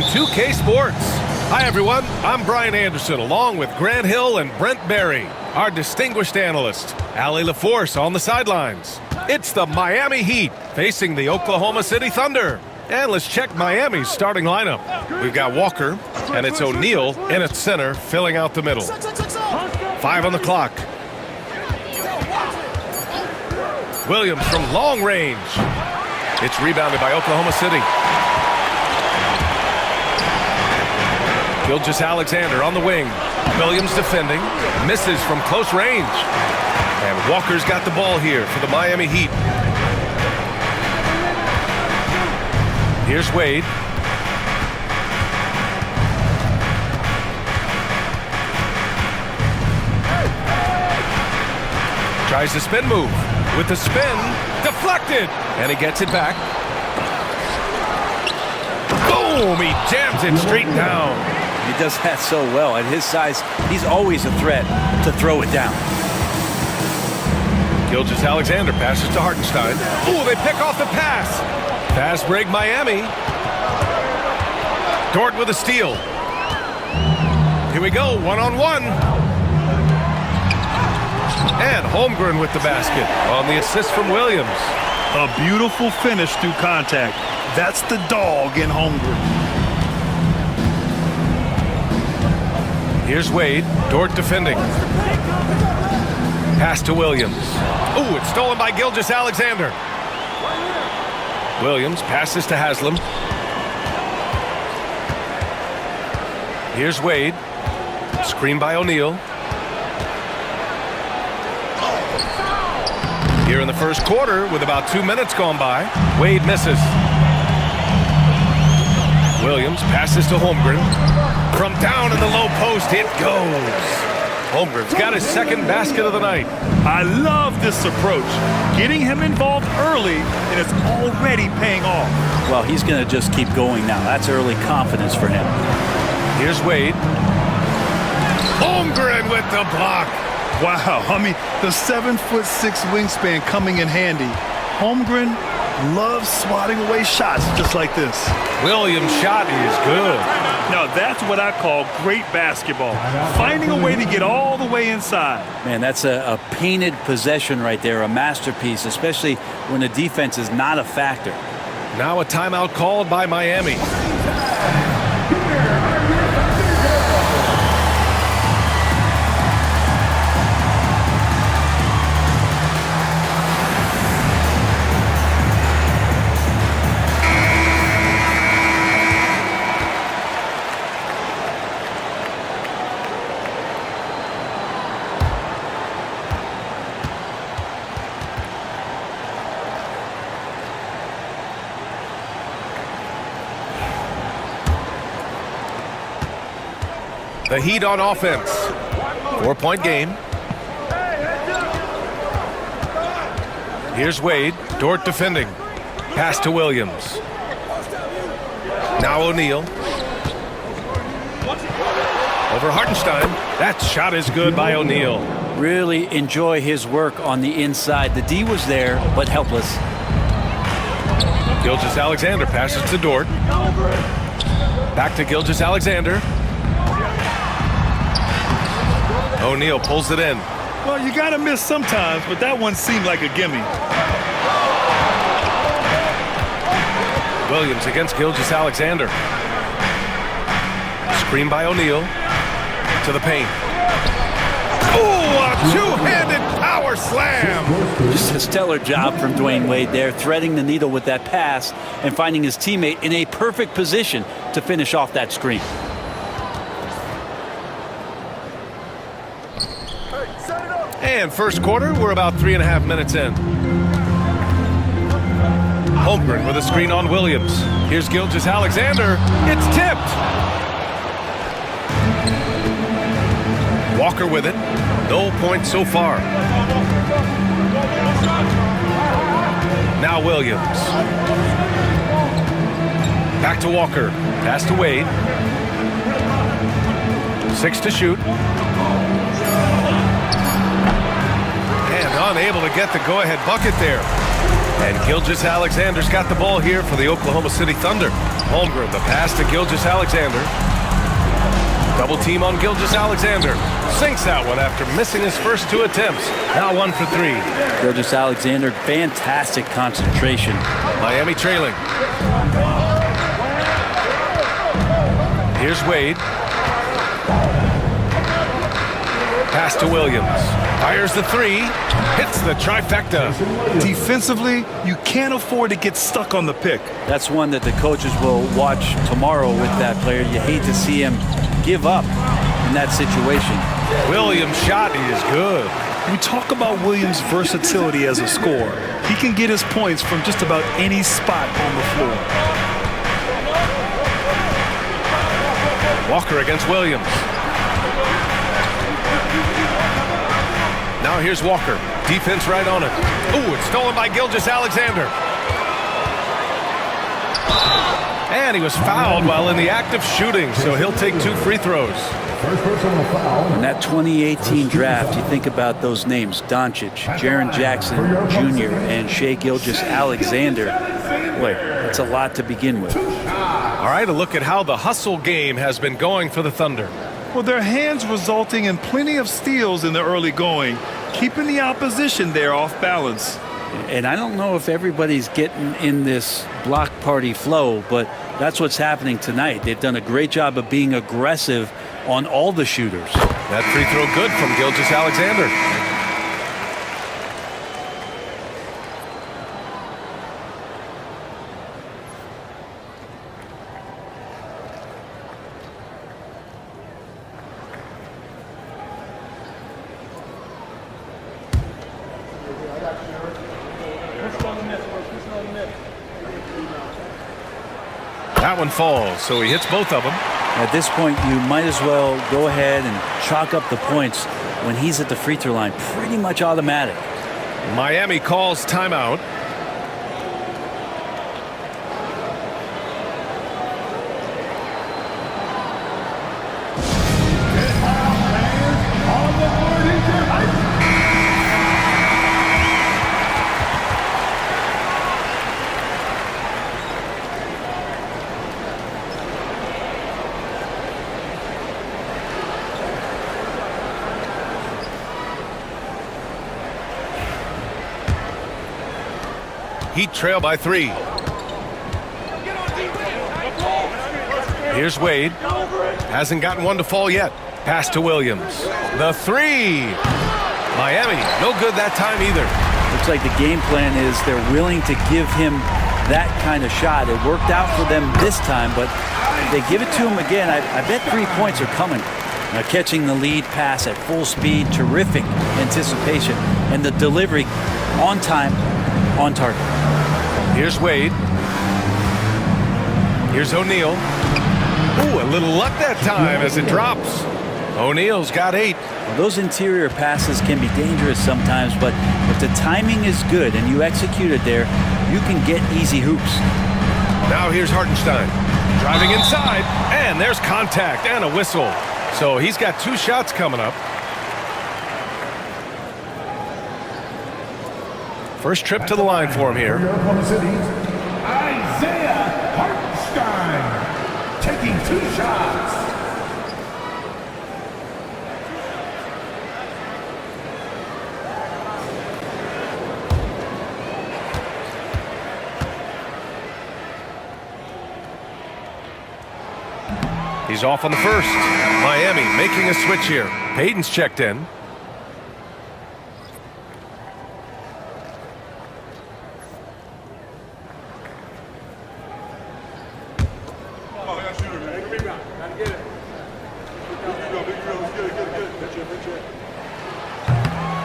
on 2K Sports. Hi, everyone. I'm Brian Anderson, along with Grant Hill and Brent Berry, our distinguished analyst. Allie LaForce on the sidelines. It's the Miami Heat facing the Oklahoma City Thunder. And let's check Miami's starting lineup. We've got Walker, and it's O'Neal in at center, filling out the middle. 5 on the clock. Williams from long range. It's rebounded by Oklahoma City. Gilgeous-Alexander on the wing. Williams defending. Misses from close range. And Walker's got the ball here for the Miami Heat. Here's Wade. Tries the spin move. With the spin, deflected. And he gets it back. Boom! He jams it straight down. He does that so well. At his size, he's always a threat to throw it down. Gilgeous-Alexander passes to Hartenstein. Ooh, they pick off the pass. Fast break Miami. Dort with a steal. Here we go, one-on-one. And Holmgren with the basket on the assist from Williams. A beautiful finish through contact. That's the dog in Holmgren. Here's Wade. Dort defending. Pass to Williams. Ooh, it's stolen by Gilgeous-Alexander. Williams passes to Haslam. Here's Wade. Screen by O'Neal. Here in the first quarter, with about 2 minutes gone by, Wade misses. Williams passes to Holmgren. From down in the low post, it goes. Holmgren's got his second basket of the night. I love this approach. Getting him involved early, and it's already paying off. Well, he's going to just keep going now. That's early confidence for him. Here's Wade. Holmgren with the block. Wow, I mean, the 7'6" wingspan coming in handy. Holmgren loves swatting away shots just like this. Williams' shot is good. Now, that's what I call great basketball. Finding a way to get all the way inside. Man, that's a painted possession right there, a masterpiece, especially when the defense is not a factor. Now a timeout called by Miami. The Heat on offense. 4-point game. Here's Wade. Dort defending. Pass to Williams. Now O'Neal. Over Hartenstein. That shot is good by O'Neal. Really enjoy his work on the inside. The D was there, but helpless. Gilgeous-Alexander passes to Dort. Back to Gilgeous-Alexander. O'Neal pulls it in. Well, you got to miss sometimes, but that one seemed like a gimme. Williams against Gilgeous-Alexander. Screen by O'Neal. To the paint. Oh, a two-handed power slam. Just a stellar job from Dwayne Wade there, threading the needle with that pass and finding his teammate in a perfect position to finish off that screen. And first quarter, we're about 3.5 minutes in. Holmgren with a screen on Williams. Here's Gilgeous-Alexander. It's tipped. Walker with it. No points so far. Now Williams. Back to Walker. Pass to Wade. 6 to shoot. And unable to get the go-ahead bucket there. And Gilgeous-Alexander's got the ball here for the Oklahoma City Thunder. Holmgren, the pass to Gilgeous-Alexander. Double team on Gilgeous-Alexander. Sinks that one after missing his first 2 attempts. Now 1 for 3. Gilgeous-Alexander, fantastic concentration. Miami trailing. Here's Wade. Pass to Williams. Fires the 3. Hits the trifecta. Defensively, you can't afford to get stuck on the pick. That's one that the coaches will watch tomorrow with that player. You hate to see him give up in that situation. Williams' shot is good. We talk about Williams' versatility as a scorer. He can get his points from just about any spot on the floor. Walker against Williams. Now here's Walker. Defense right on it. Ooh, it's stolen by Gilgeous-Alexander. And he was fouled while in the act of shooting, so he'll take 2 free throws. In that 2018 draft, you think about those names, Doncic, Jaren Jackson Jr., and Shai Gilgeous-Alexander. Boy, that's a lot to begin with. All right, a look at how the hustle game has been going for the Thunder. Well, their hands resulting in plenty of steals in the early going, keeping the opposition there off balance. And I don't know if everybody's getting in this block party flow, but that's what's happening tonight. They've done a great job of being aggressive on all the shooters. That free throw good from Gilgeous-Alexander. That one falls, so he hits both of them. At this point, you might as well go ahead and chalk up the points when he's at the free throw line. Pretty much automatic. Miami calls timeout. Heat trail by 3. Here's Wade. Hasn't gotten one to fall yet. Pass to Williams. The 3. Miami, no good that time either. Looks like the game plan is they're willing to give him that kind of shot. It worked out for them this time, but if they give it to him again, I bet 3 points are coming. Now catching the lead pass at full speed, terrific anticipation, and the delivery on time, on target. Here's Wade. Here's O'Neal. Ooh, a little luck that time as it drops. O'Neal's got 8. Well, those interior passes can be dangerous sometimes, but if the timing is good and you execute it there, you can get easy hoops. Now here's Hartenstein. Driving inside, and there's contact and a whistle. So he's got 2 shots coming up. First trip to the line for him here. Isaiah Hartenstein taking 2 shots. He's off on the first. Miami making a switch here. Payton's checked in.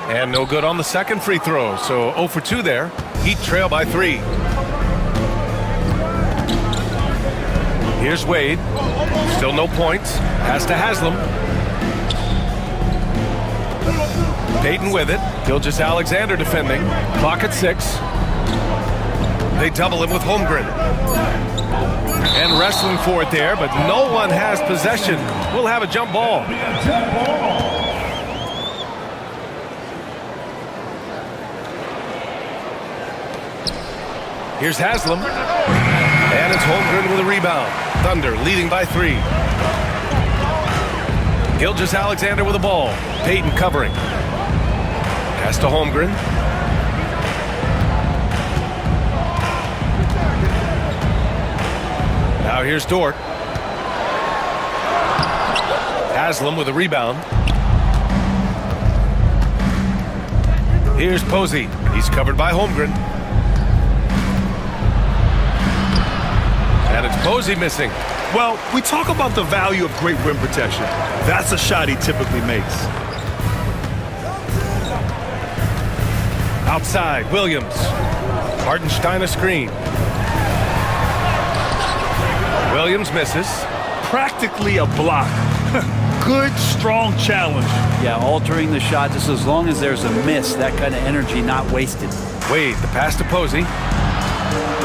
And no good on the second free throw, so 0 for 2 there. Heat trail by 3. Here's Wade. Still no points. Pass to Haslam. Payton with it. Gilgeous-Alexander defending. Clock at 6. They double him with Holmgren. And wrestling for it there, but no one has possession. We'll have a jump ball. Here's Haslam. And it's Holmgren with a rebound. Thunder leading by 3. Gilgeous-Alexander with the ball. Payton covering. Pass to Holmgren. Now here's Dort. Haslam with a rebound. Here's Posey. He's covered by Holmgren. And it's Posey missing. Well, we talk about the value of great rim protection. That's a shot he typically makes. Outside, Williams. Hartenstein a screen. Williams misses. Practically a block. Good, strong challenge. Yeah, altering the shot just as long as there's a miss. That kind of energy not wasted. Wade, the pass to Posey.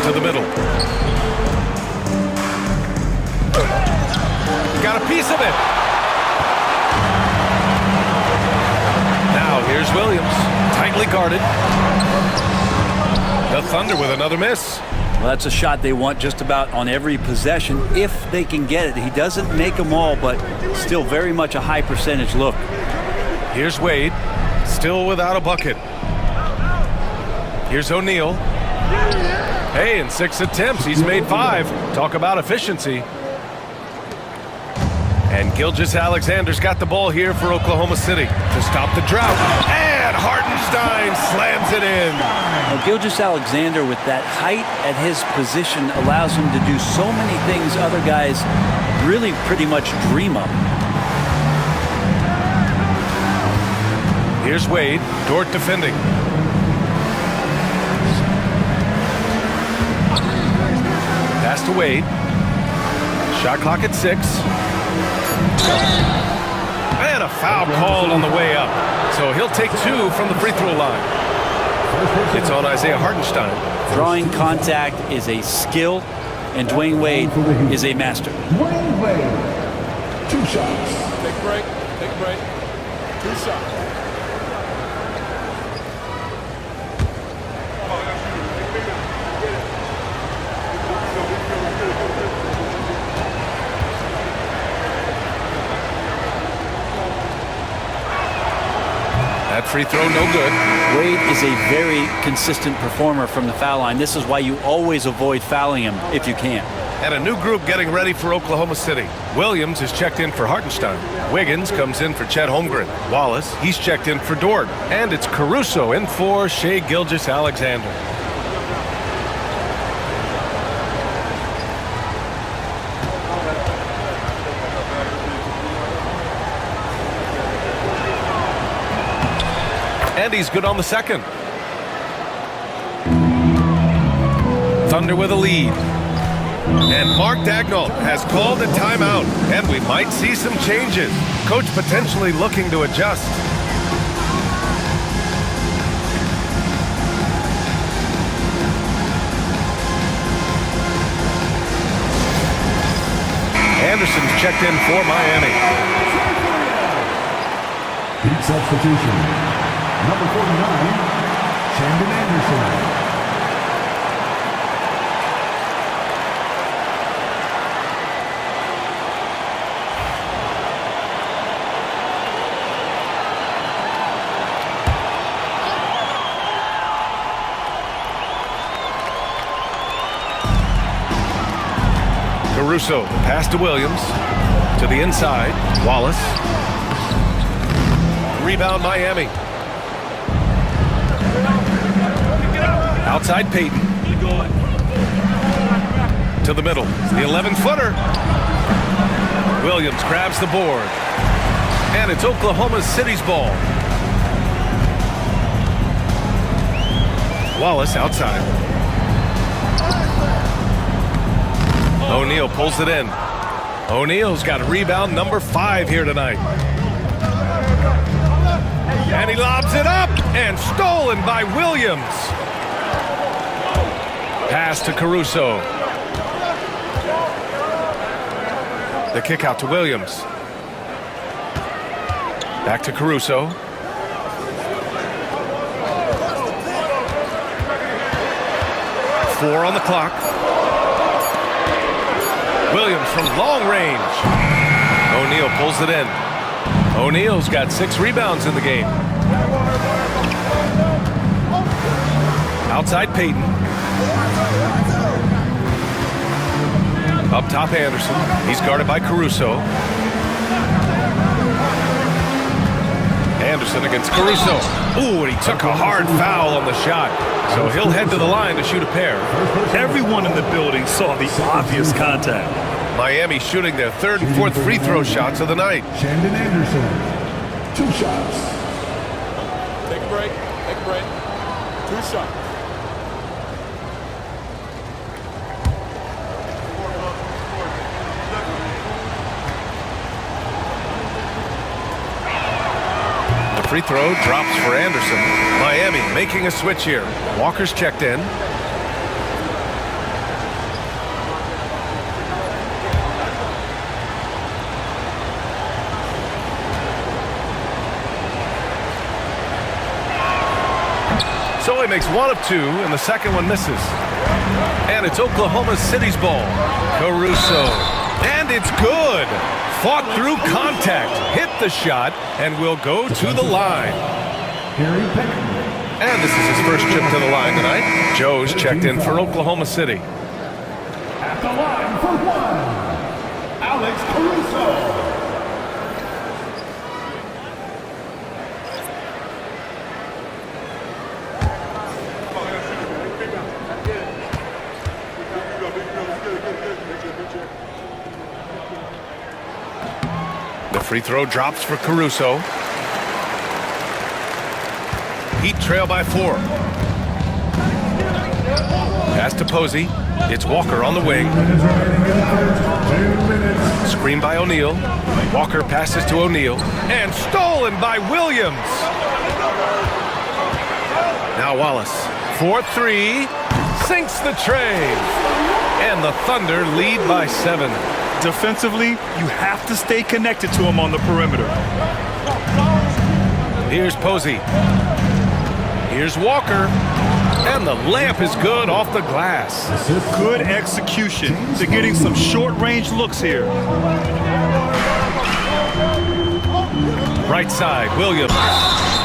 To the middle. Got a piece of it. Now here's Williams. Tightly guarded. The Thunder with another miss. Well, that's a shot they want just about on every possession if they can get it. He doesn't make them all, but still very much a high percentage look. Here's Wade, still without a bucket. Here's O'Neal. Hey, in 6 attempts, he's made 5. Talk about efficiency. And Gilgeous-Alexander's got the ball here for Oklahoma City to stop the drought. And Hartenstein slams it in. Now, Gilgeous-Alexander with that height at his position allows him to do so many things other guys really pretty much dream of. Here's Wade, Dort defending. Pass to Wade. Shot clock at 6. And a foul called on the way up. So he'll take 2 from the free throw line. It's on Isaiah Hartenstein. Drawing contact is a skill, and Dwayne Wade is a master. Dwayne Wade, 2 shots. Take a break. Take a break. 2 shots. That free throw, no good. Wade is a very consistent performer from the foul line. This is why you always avoid fouling him if you can. And a new group getting ready for Oklahoma City. Williams is checked in for Hartenstein. Wiggins comes in for Chet Holmgren. Wallace, he's checked in for Dort. And it's Caruso in for Shai Gilgeous-Alexander. And he's good on the second. Thunder with a lead. And Mark Dagnall has called a timeout. And we might see some changes. Coach potentially looking to adjust. Anderson's checked in for Miami. Heat substitution. Number 49, Shandon Anderson. Caruso, pass to Williams. To the inside, Wallace. Rebound Miami. Outside Payton. To the middle. The 11-footer. Williams grabs the board. And it's Oklahoma City's ball. Wallace outside. O'Neal pulls it in. O'Neal's got rebound number 5 here tonight. And he lobs it up. And stolen by Williams. Pass to Caruso. The kick out to Williams. Back to Caruso. Four on the clock. Williams from long range. O'Neal pulls it in. O'Neal's got 6 rebounds in the game. Outside Payton. Up top Anderson. He's guarded by Caruso. Anderson against Caruso. Ooh, and he took a hard foul on the shot. So he'll head to the line to shoot a pair. Everyone in the building saw the obvious contact. Miami shooting their 3rd and 4th free throw shots of the night. Shandon Anderson, 2 shots. Take a break. Take a break. 2 shots. The free throw drops for Anderson. Miami making a switch here. Walker's checked in. So he makes 1 of 2, and the second one misses. And it's Oklahoma City's ball. Caruso. And it's good. Fought through contact. Hit the shot, and will go to the line. And this is his first trip to the line tonight. Joe's checked in for Oklahoma City. At the line for 1, Alex Caruso. The free throw drops for Caruso. Heat trail by 4. Pass to Posey. It's Walker on the wing. Screen by O'Neal. Walker passes to O'Neal. And stolen by Williams. Now Wallace. 4-3. Sinks the tray. And the Thunder lead by 7. Defensively, you have to stay connected to him on the perimeter. Here's Posey. Here's Walker. And the layup is good off the glass. Good execution. They're getting some short-range looks here. Right side, Williams.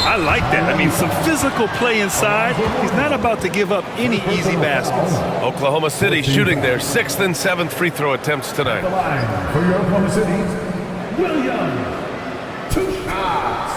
I like that. I mean, some physical play inside. He's not about to give up any easy baskets. Oklahoma City shooting their 6th and 7th free throw attempts tonight. The line for your Oklahoma City, Williams. 2 shots.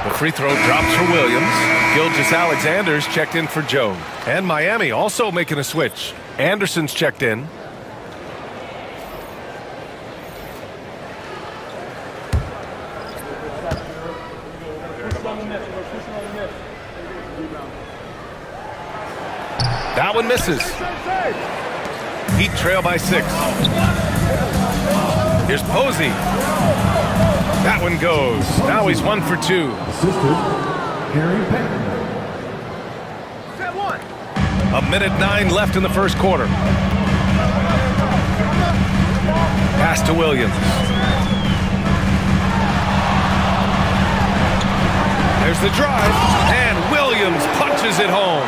The free throw drops for Williams. Gilgeous-Alexander's checked in for Joe. And Miami also making a switch. Anderson's checked in. That one misses. Heat trail by 6. Here's Posey. That one goes. Now he's 1 for 2. A minute 9 left in the first quarter. Pass to Williams. There's the drive, and Williams punches it home.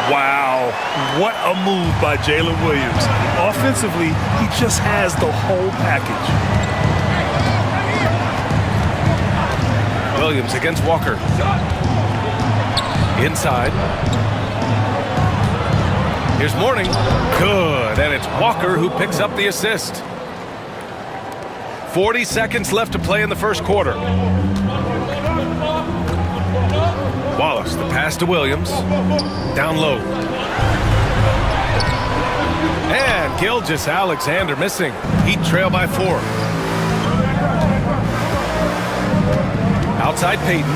Wow, what a move by Jalen Williams. Offensively, he just has the whole package. Williams against Walker. Inside. Here's Mourning. Good, and it's Walker who picks up the assist. 40 seconds left to play in the first quarter. Wallace, the pass to Williams. Down low. And Gilgeous-Alexander missing. Heat trail by 4. Outside Payton.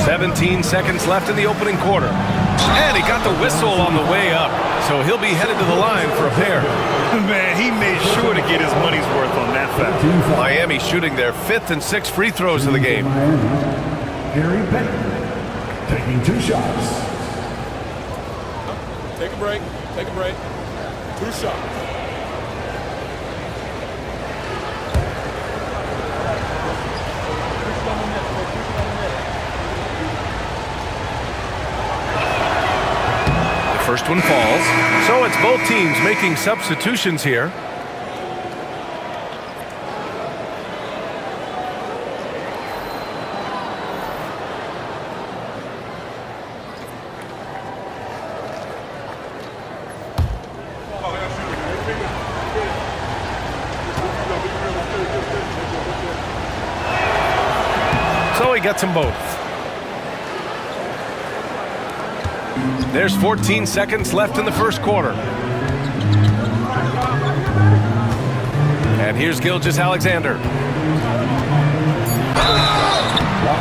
17 seconds left in the opening quarter. And he got the whistle on the way up. So he'll be headed to the line for a pair. Man, he made sure to get his money's worth on that foul. Miami shooting their 5th and 6th free throws of the game. Gary Payton taking 2 shots. Take a break. Take a break. 2 shots. The first one falls. So it's both teams making substitutions here. So he gets them both. There's 14 seconds left in the first quarter. And here's Gilgeous-Alexander.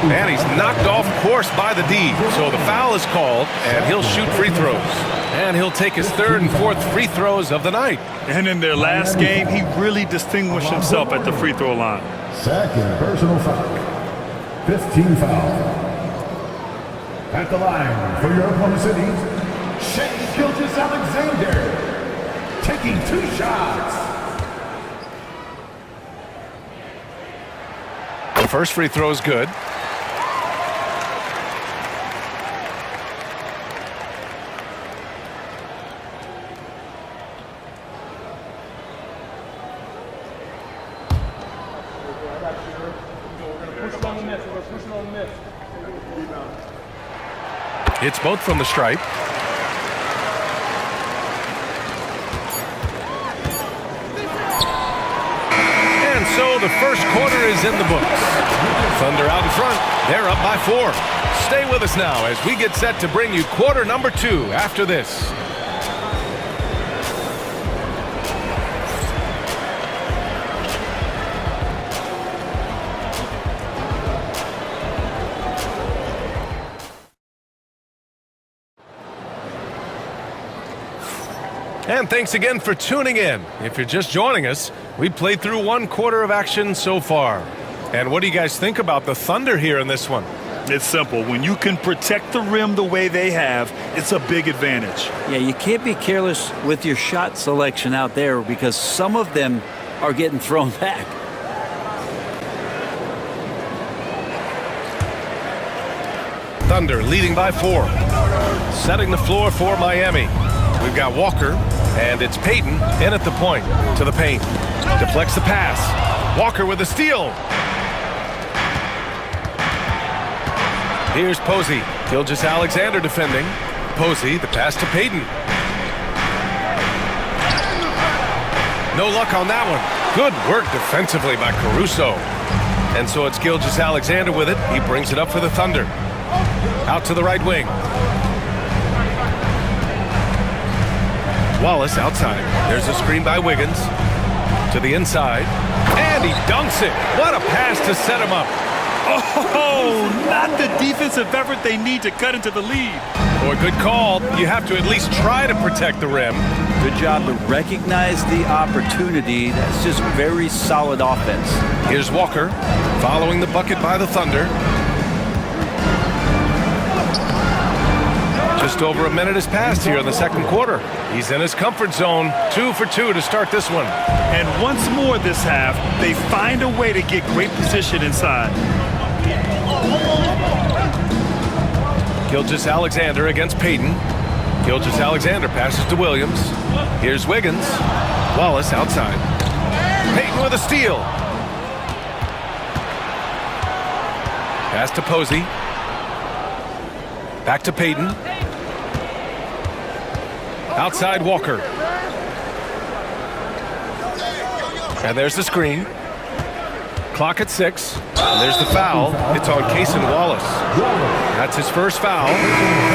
And he's knocked off course by the D. So the foul is called, and he'll shoot free throws. And he'll take his third and fourth free throws of the night. And in their last game, he really distinguished himself at the free throw line. Second personal foul. 15 foul. At the line for your Oklahoma City, Shai Gilgeous-Alexander, taking 2 shots. The first free throw is good. It's both from the stripe. And so the first quarter is in the books. Thunder out in front. They're up by 4. Stay with us now as we get set to bring you quarter number 2 after this. And thanks again for tuning in. If you're just joining us, we played through 1 quarter of action so far. And what do you guys think about the Thunder here in this one? It's simple. When you can protect the rim the way they have, it's a big advantage. Yeah, you can't be careless with your shot selection out there because some of them are getting thrown back. Thunder leading by 4. Setting the floor for Miami. We've got Walker, and it's Payton in at the point to the paint. Deflects the pass. Walker with a steal. Here's Posey. Gilgeous-Alexander defending. Posey, the pass to Payton. No luck on that one. Good work defensively by Caruso. And so it's Gilgeous-Alexander with it. He brings it up for the Thunder. Out to the right wing. Wallace outside. There's a screen by Wiggins. To the inside. And he dunks it. What a pass to set him up. Oh, not the defensive effort they need to cut into the lead. Boy, good call. You have to at least try to protect the rim. Good job to recognize the opportunity. That's just very solid offense. Here's Walker following the bucket by the Thunder. Just over a minute has passed here in the second quarter. He's in his comfort zone. 2 for 2 to start this one. And once more this half, they find a way to get great position inside. Gilgeous-Alexander against Payton. Gilgeous-Alexander passes to Williams. Here's Wiggins. Wallace outside. Payton with a steal. Pass to Posey. Back to Payton. Outside Walker. And there's the screen. Clock at 6. And there's the foul. It's on Cason Wallace. That's his first foul.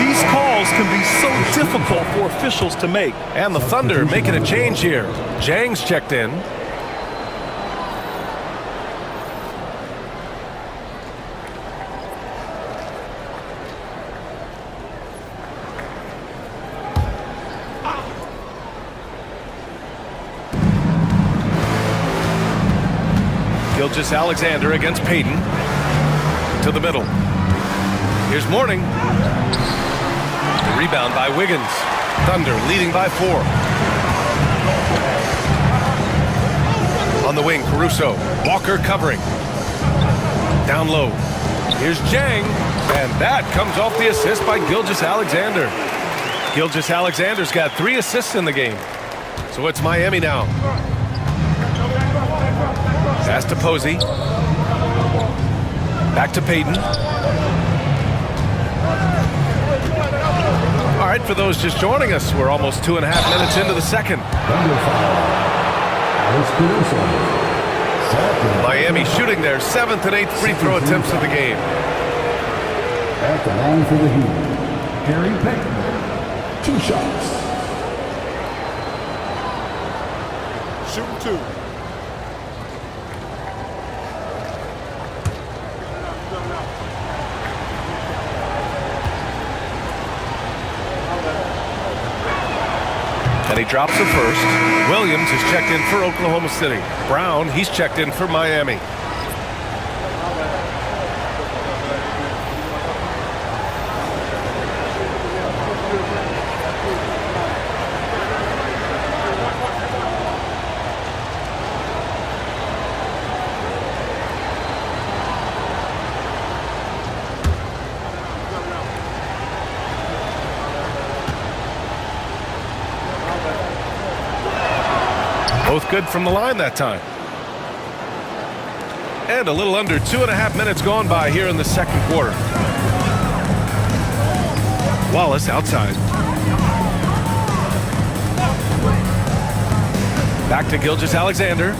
These calls can be so difficult for officials to make. And the Thunder making a change here. Jang's checked in. Gilgeous-Alexander against Payton. To the middle. Here's Mourning. The rebound by Wiggins. Thunder leading by 4. On the wing, Caruso. Walker covering. Down low. Here's Jang. And that comes off the assist by Gilgeous-Alexander. Gilgeous-Alexander's got 3 assists in the game. So it's Miami now. Pass to Posey. Back to Payton. All right, for those just joining us, we're almost 2.5 minutes into the second. Miami shooting their 7th and 8th free throw attempts of the game. At the line for the Heat, Gary Payton. 2 shots. Shooting 2. And he drops the first. Williams is checked in for Oklahoma City. Brown, he's checked in for Miami. Both good from the line that time. And a little under 2.5 minutes gone by here in the second quarter. Wallace outside. Back to Gilgeous-Alexander.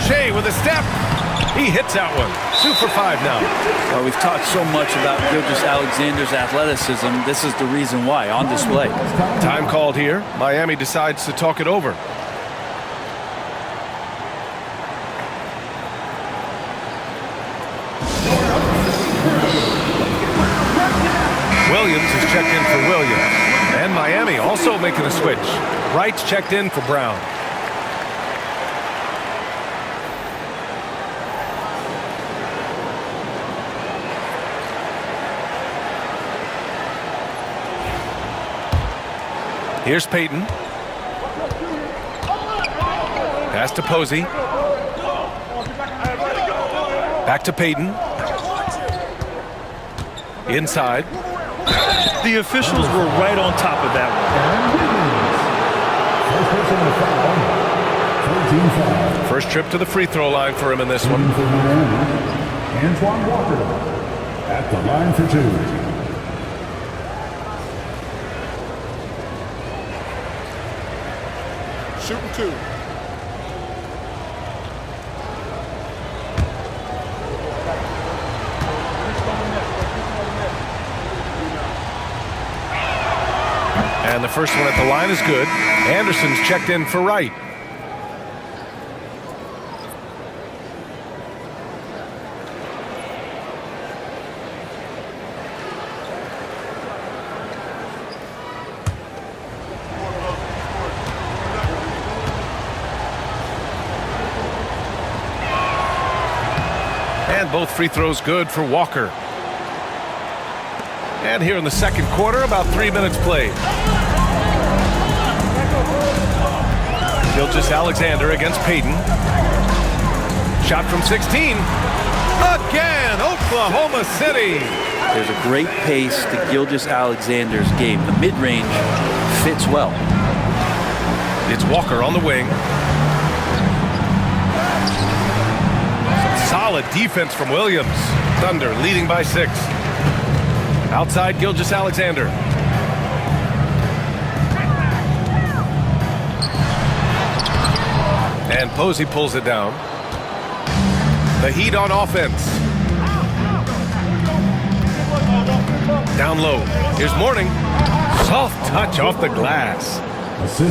Shea with a step. He hits that one. 2 for 5 now. Well, we've talked so much about Gilgeous-Alexander's athleticism. This is the reason why, on display. Time called here. Miami decides to talk it over. Williams is checked in for Williams. And Miami also making a switch. Wright's checked in for Brown. Here's Payton. Pass to Posey. Back to Payton. Inside. The officials were right on top of that one. First trip to the free throw line for him in this one. Antoine Walker at the line for 2. Shooting 2. And the first one at the line is good. Anderson's checked in for Wright. And both free throws good for Walker. And here in the second quarter, about 3 minutes played. Gilgeous-Alexander against Payton. Shot from 16. Again, Oklahoma City. There's a great pace to Gilgeous-Alexander's game. The mid-range fits well. It's Walker on the wing. Some solid defense from Williams. Thunder leading by 6. Outside Gilgeous-Alexander. And Posey pulls it down. The Heat on offense. Down low. Here's Mourning. Soft touch off the glass.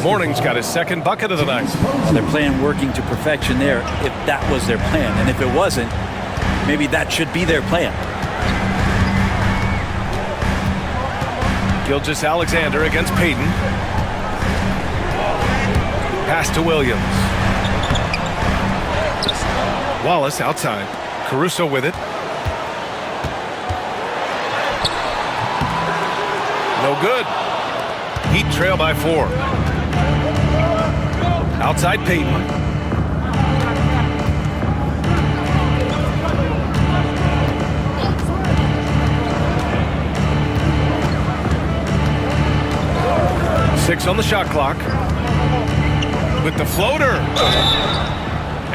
Mourning's got his second bucket of the night. Their plan working to perfection there, if that was their plan. And if it wasn't, maybe that should be their plan. Gilgeous-Alexander against Payton. Pass to Williams. Wallace outside. Caruso with it. No good. trail by 4. Outside Payton. Six on the shot clock. With the floater.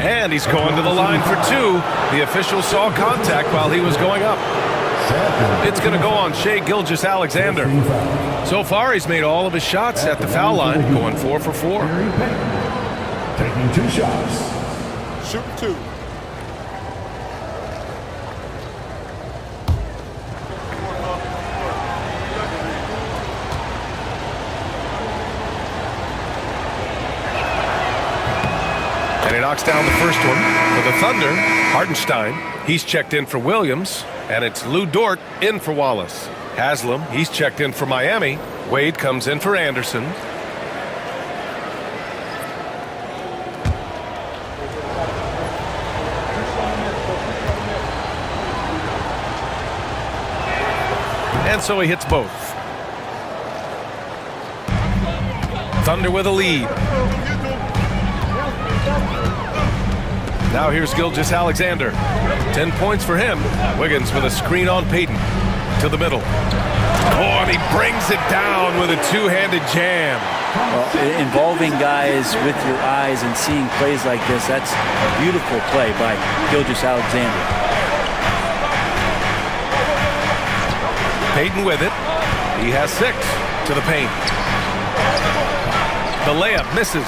And he's going to the line for 2. The official saw contact while he was going up. It's going to go on Shai Gilgeous-Alexander. So far, he's made all of his shots at the foul line, going 4 for 4. Taking 2 shots. Shoot 2. And he knocks down the first one. For the Thunder, Hartenstein. He's checked in for Williams. And it's Lou Dort in for Wallace. Haslam, he's checked in for Miami. Wade comes in for Anderson. And so he hits both. Thunder with a lead. Now here's Gilgeous-Alexander. 10 points for him. Wiggins with a screen on Payton. To the middle. Oh, and he brings it down with a two-handed jam. Well, involving guys with your eyes and seeing plays like this, that's a beautiful play by Gilgeous-Alexander. Payton with it. He has 6 to the paint. The layup misses.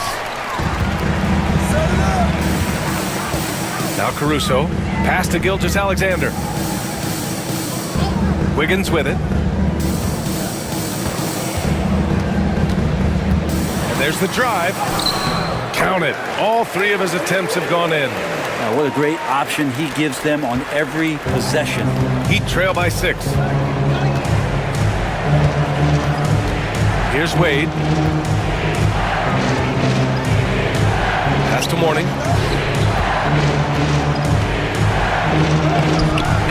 Now Caruso. Pass to Gilgeous-Alexander. Wiggins with it. And there's the drive. Count it. All 3 of his attempts have gone in. Now, what a great option he gives them on every possession. Heat trail by 6. Here's Wade. Pass to Mourning.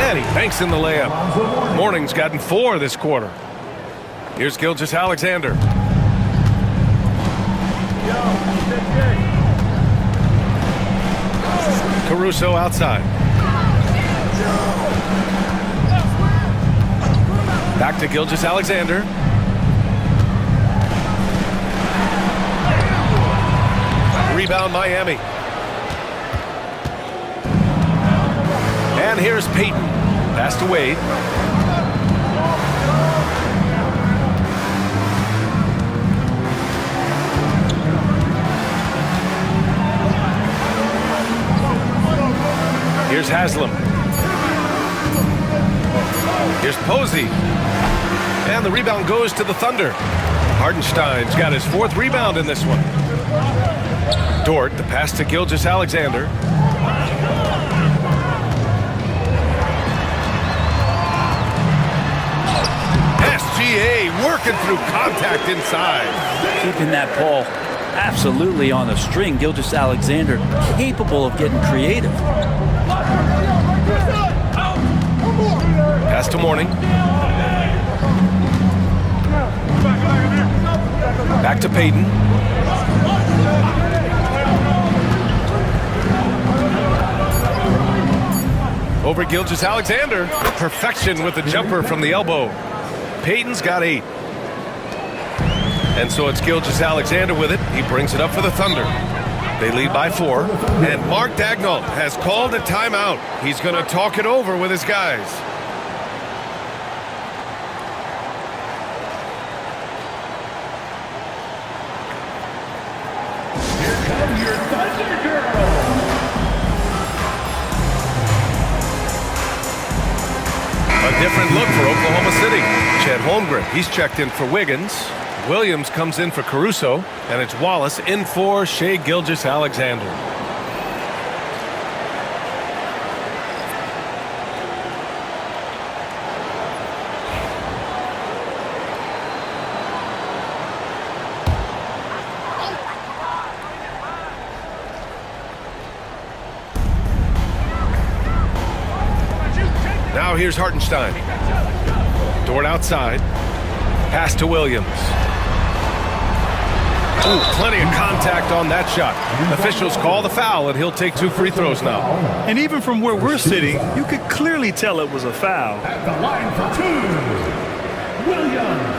And he banks in the layup. Mourning's gotten 4 this quarter. Here's Gilgeous-Alexander. Caruso outside. Back to Gilgeous-Alexander. Rebound Miami. And here's Payton. Pass to Wade. Here's Haslam. Here's Posey. And the rebound goes to the Thunder. Hartenstein's got his 4th rebound in this one. Dort, the pass to Gilgeous-Alexander. SGA working through contact inside. Keeping that ball absolutely on a string. Gilgeous-Alexander capable of getting creative. Pass to Mourning. Back to Payton. Over Gilgeous-Alexander. Perfection with the jumper from the elbow. Payton's got 8. And so it's Gilgeous-Alexander with it. He brings it up for the Thunder. They lead by 4. And Mark Daigneault has called a timeout. He's going to talk it over with his guys. Here comes your Thunder Girl. A different look for Oklahoma City. Chet Holmgren, he's checked in for Wiggins. Williams comes in for Caruso, and it's Wallace in for Shai Gilgeous-Alexander. Now here's Hartenstein. Dort outside. Pass to Williams. Ooh, plenty of contact on that shot. Officials call the foul, and he'll take 2 free throws now. And even from where we're sitting, you could clearly tell it was a foul. At the line for 2, Williams.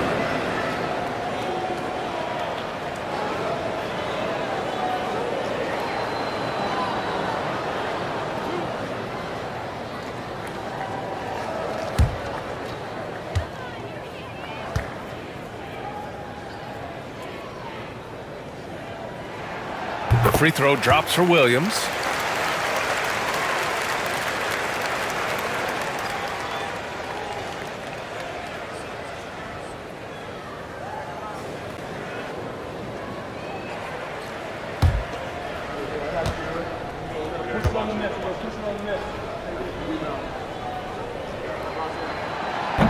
The free throw drops for Williams.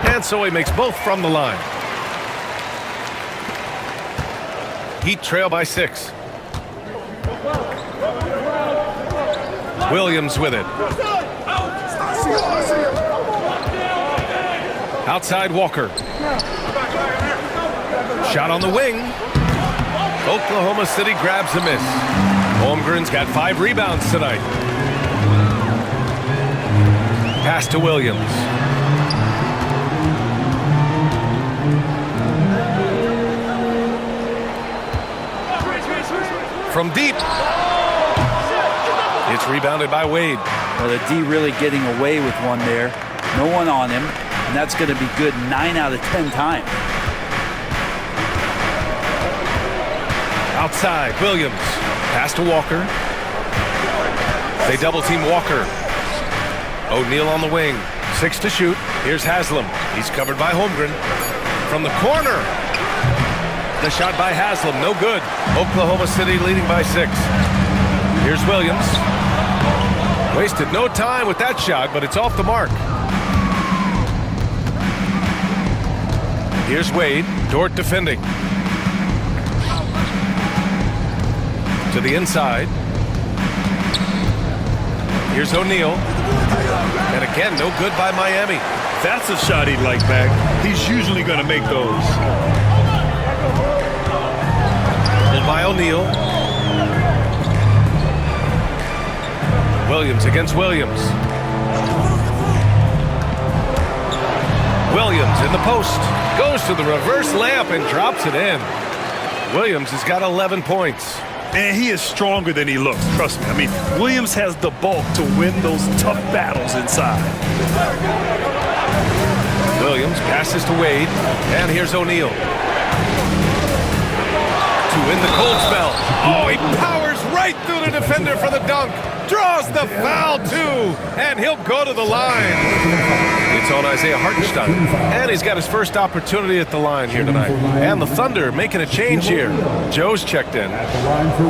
And so he makes both from the line. Heat trail by 6. Williams with it. Outside Walker. Shot on the wing. Oklahoma City grabs a miss. Holmgren's got 5 rebounds tonight. Pass to Williams. From deep. It's rebounded by Wade. Well, the D really getting away with one there. No one on him, and that's going to be good 9 out of 10 times. Outside, Williams. Pass to Walker. They double team Walker. O'Neal on the wing. 6 to shoot. Here's Haslam. He's covered by Holmgren. From the corner. The shot by Haslam, no good. Oklahoma City leading by 6. Here's Williams. Wasted no time with that shot, but it's off the mark. Here's Wade. Dort defending. To the inside. Here's O'Neal. And again, no good by Miami. That's a shot he'd like back. He's usually going to make those. Pulled by O'Neal. Williams against Williams. Williams in the post. Goes to the reverse layup and drops it in. Williams has got 11 points. And he is stronger than he looks, trust me. I mean, Williams has the bulk to win those tough battles inside. Williams passes to Wade, and here's O'Neal. To win the cold spell. Oh, he powers right through the defender for the dunk. Draws the foul, too, and he'll go to the line. It's on Isaiah Hartenstein, and he's got his first opportunity at the line here tonight. And the Thunder making a change here. Joe's checked in. At the line for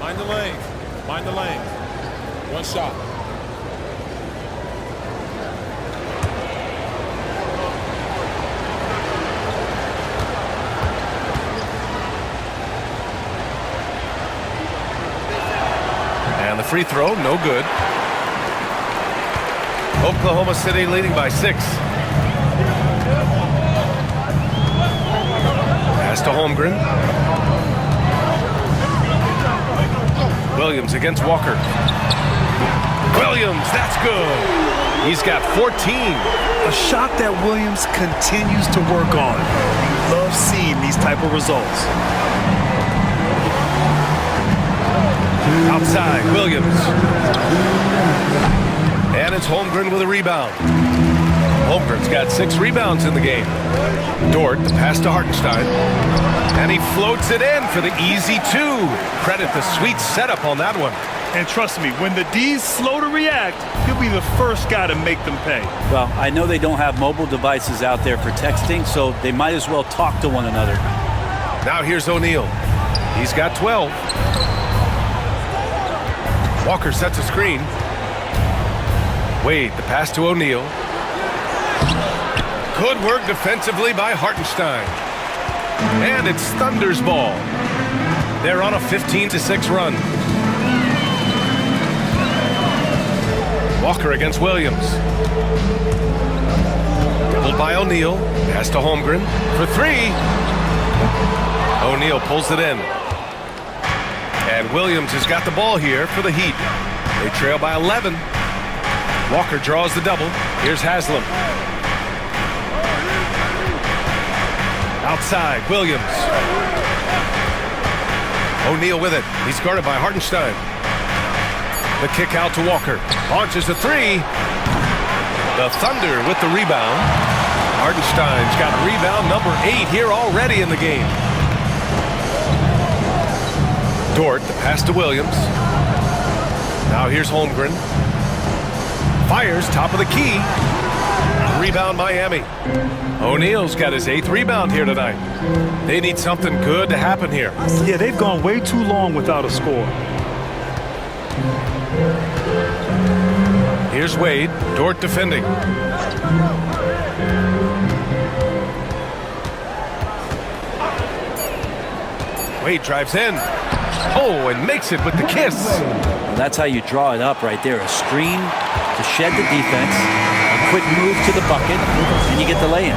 1. Mind the lane. Mind the lane. 1 shot. And the free throw, no good. Oklahoma City leading by 6. Pass to Holmgren. Williams against Walker. Williams, that's good. He's got 14. A shot that Williams continues to work on. You love seeing these type of results. Outside, Williams. And it's Holmgren with a rebound. Holmgren's got 6 rebounds in the game. Dort, the pass to Hartenstein. And he floats it in for the easy 2. Credit the sweet setup on that one. And trust me, when the D's slow to react, he'll be the first guy to make them pay. Well, I know they don't have mobile devices out there for texting, so they might as well talk to one another. Now here's O'Neal. He's got 12. Walker sets a screen. Wade, the pass to O'Neal. Good work defensively by Hartenstein. And it's Thunder's ball. They're on a 15-6 run. Walker against Williams. Dribbled by O'Neal. Pass to Holmgren for three. O'Neal pulls it in. And Williams has got the ball here for the Heat. They trail by 11. Walker draws the double. Here's Haslam. Outside, Williams. O'Neal with it. He's guarded by Hartenstein. The kick out to Walker. Launches a three. The Thunder with the rebound. Hartenstein's got rebound number 8 here already in the game. Dort, the pass to Williams. Now here's Holmgren. Fires, top of the key. Rebound Miami. O'Neal's got his 8th rebound here tonight. They need something good to happen here. Yeah, they've gone way too long without a score. Here's Wade. Dort defending. Wade drives in. Oh, and makes it with the kiss. Well, that's how you draw it up right there. A screen to shed the defense, a quick move to the bucket, and you get the lay-in.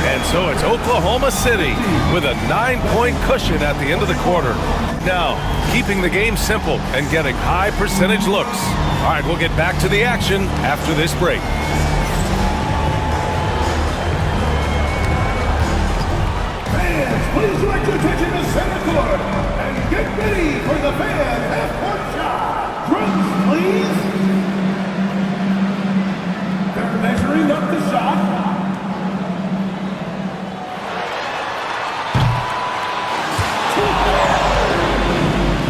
And so it's Oklahoma City with a 9-point cushion at the end of the quarter. Now, keeping the game simple and getting high percentage looks. All right, we'll get back to the action after this break. Fans, please direct your attention to center court and get ready for the fan half-court shot. Drums, please. They're measuring up the shot.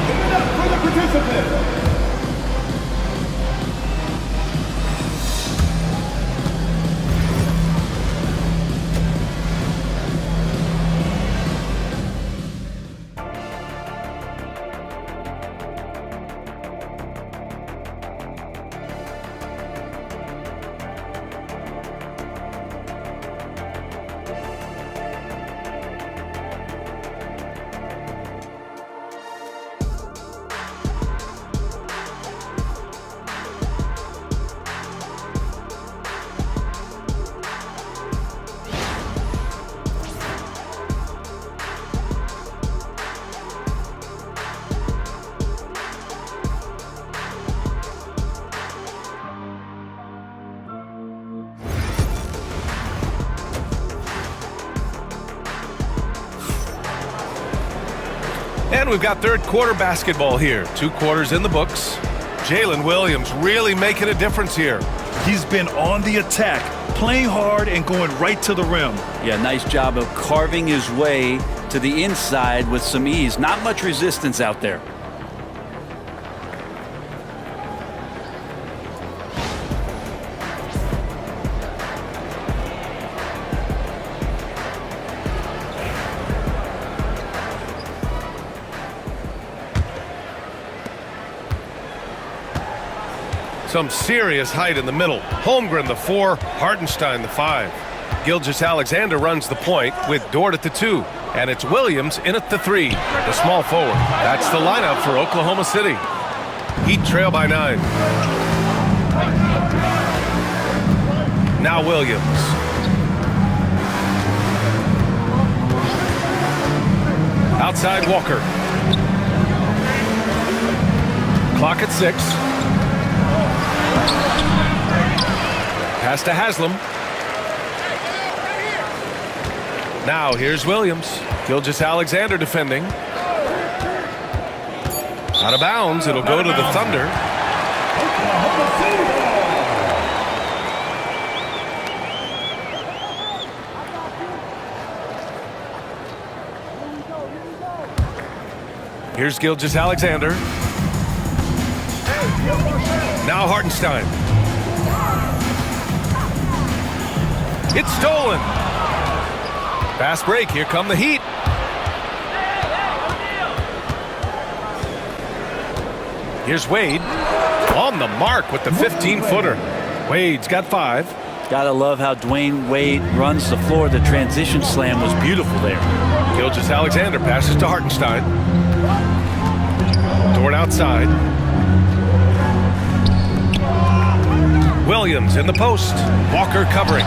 Give it up for the participants. And we've got third quarter basketball here. 2 quarters in the books. Jalen Williams really making a difference here. He's been on the attack, playing hard and going right to the rim. Yeah, nice job of carving his way to the inside with some ease. Not much resistance out there. Some serious height in the middle. Holmgren the 4, Hartenstein the 5. Gilgeous-Alexander runs the point with Dort at the 2. And it's Williams in at the 3, the small forward. That's the lineup for Oklahoma City. Heat trail by 9. Now Williams. Outside Walker. Clock at 6. Pass to Haslam. Now here's Williams. Gilgeous-Alexander defending. Out of bounds. It'll go to the Thunder. Here's Gilgeous-Alexander. Now Hartenstein. It's stolen. Fast break. Here come the Heat. Here's Wade. On the mark with the 15-footer. Wade's got 5. Gotta love how Dwayne Wade runs the floor. The transition slam was beautiful there. Gilgeous-Alexander passes to Hartenstein. Dort outside. Williams in the post. Walker covering.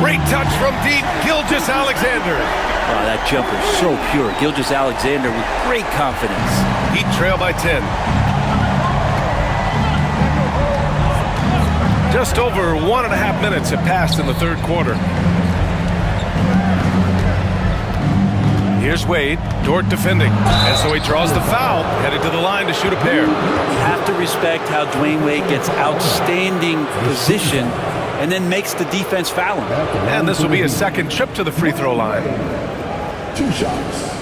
Great touch from deep. Gilgeous-Alexander. Wow, that jumper is so pure. Gilgeous-Alexander with great confidence. Heat trail by 10. Just over 1.5 minutes have passed in the third quarter. Here's Wade. Dort defending. And so he draws the foul. Headed to the line to shoot a pair. You have to respect how Dwayne Wade gets outstanding position and then makes the defense foul him. And this will be a second trip to the free throw line. 2 shots.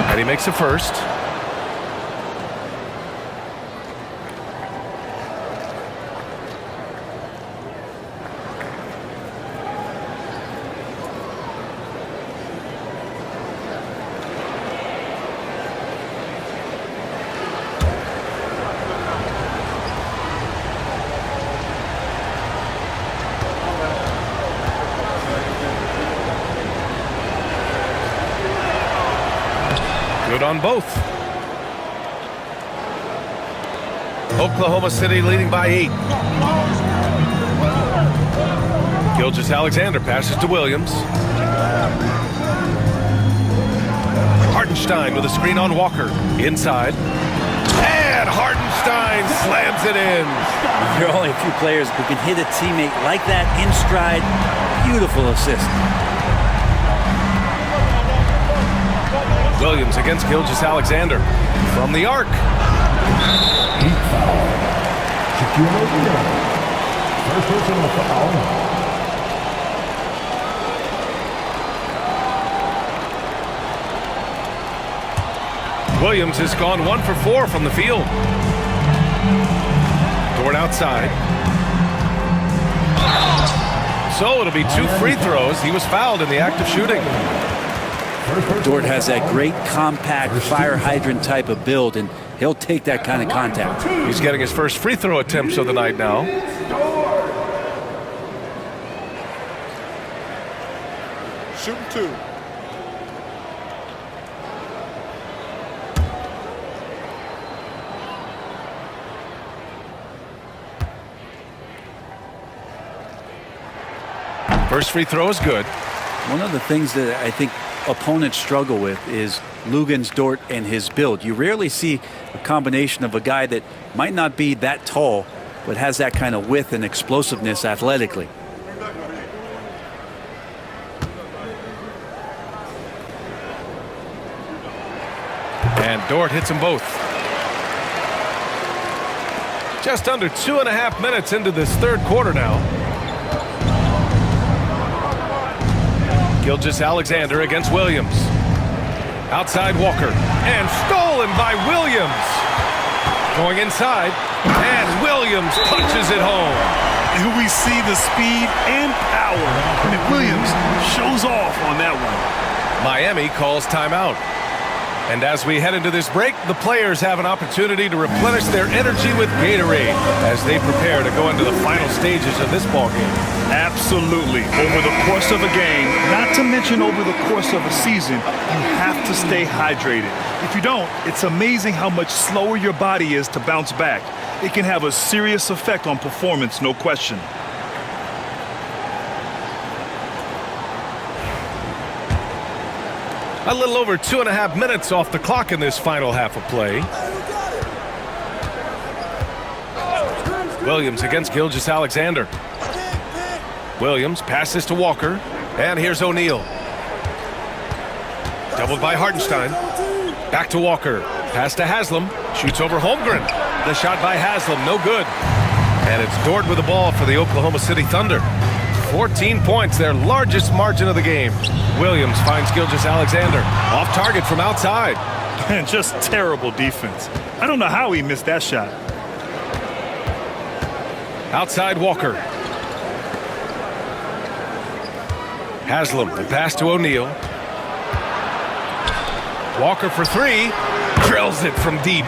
And he makes a first. Good on both. Oklahoma City leading by 8. Gilgeous-Alexander passes to Williams. Hartenstein with a screen on Walker. Inside. And Hartenstein slams it in. There are only a few players who can hit a teammate like that in stride. Beautiful assist. Williams against Gilgeous-Alexander from the arc. Heat foul. Shaquille O'Neal. First personal foul. Williams has gone 1 for 4 from the field. Dort outside. So it'll be 2 free throws. He was fouled in the act of shooting. Dort has that great compact fire hydrant type of build, and he'll take that kind of contact. He's getting his first free throw attempts of the night now. Shooting 2. First free throw is good. One of the things that I think opponents struggle with is Luguentz Dort and his build. You rarely see a combination of a guy that might not be that tall, but has that kind of width and explosiveness athletically. And Dort hits them both. Just under 2.5 minutes into this third quarter now. Gilgeous-Alexander against Williams. Outside Walker. And stolen by Williams. Going inside. And Williams punches it home. And we see the speed and power. And Williams shows off on that one. Miami calls timeout. And as we head into this break, the players have an opportunity to replenish their energy with Gatorade as they prepare to go into the final stages of this ballgame. Absolutely. Over the course of a game, not to mention over the course of a season, you have to stay hydrated. If you don't, it's amazing how much slower your body is to bounce back. It can have a serious effect on performance, no question. A little over 2.5 minutes off the clock in this final half of play. Williams against Gilgeous-Alexander. Williams passes to Walker. And here's O'Neal. Doubled by Hartenstein. Back to Walker. Pass to Haslam. Shoots over Holmgren. The shot by Haslam, no good. And it's Dort with the ball for the Oklahoma City Thunder. 14 points, their largest margin of the game. Williams finds Gilgeous-Alexander. Off target from outside. And just terrible defense. I don't know how he missed that shot. Outside Walker. Haslam, the pass to O'Neal. Walker for three. Drills it from deep.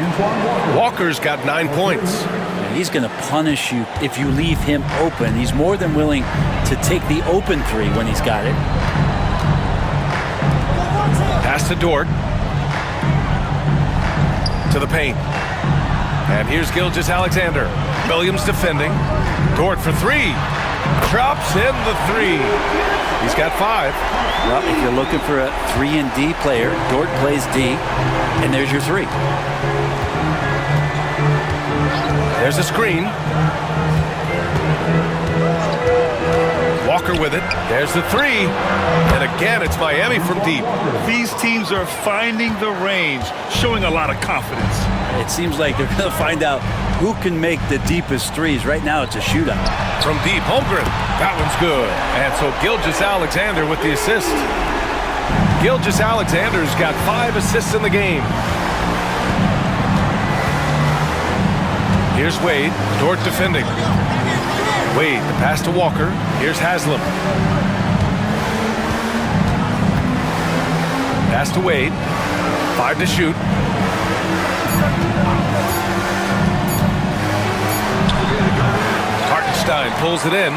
Walker's got 9 points. And he's going to punish you if you leave him open. He's more than willing to take the open three when he's got it. Pass to Dort. To the paint. And here's Gilgeous-Alexander. Williams defending. Dort for three. Drops in the three. He's got 5. Well, if you're looking for a 3 and D player, Dort plays D, and there's your 3. There's a screen. Walker with it. There's the 3. And again, it's Miami from deep. These teams are finding the range, showing a lot of confidence. It seems like they're going to find out who can make the deepest threes. Right now, it's a shootout. From deep, Holmgren. That one's good. And so Gilgeous-Alexander with the assist. Gilgeous-Alexander's got 5 assists in the game. Here's Wade. Dort defending. Wade, the pass to Walker. Here's Haslam. Pass to Wade. 5 to shoot. Hartenstein pulls it in.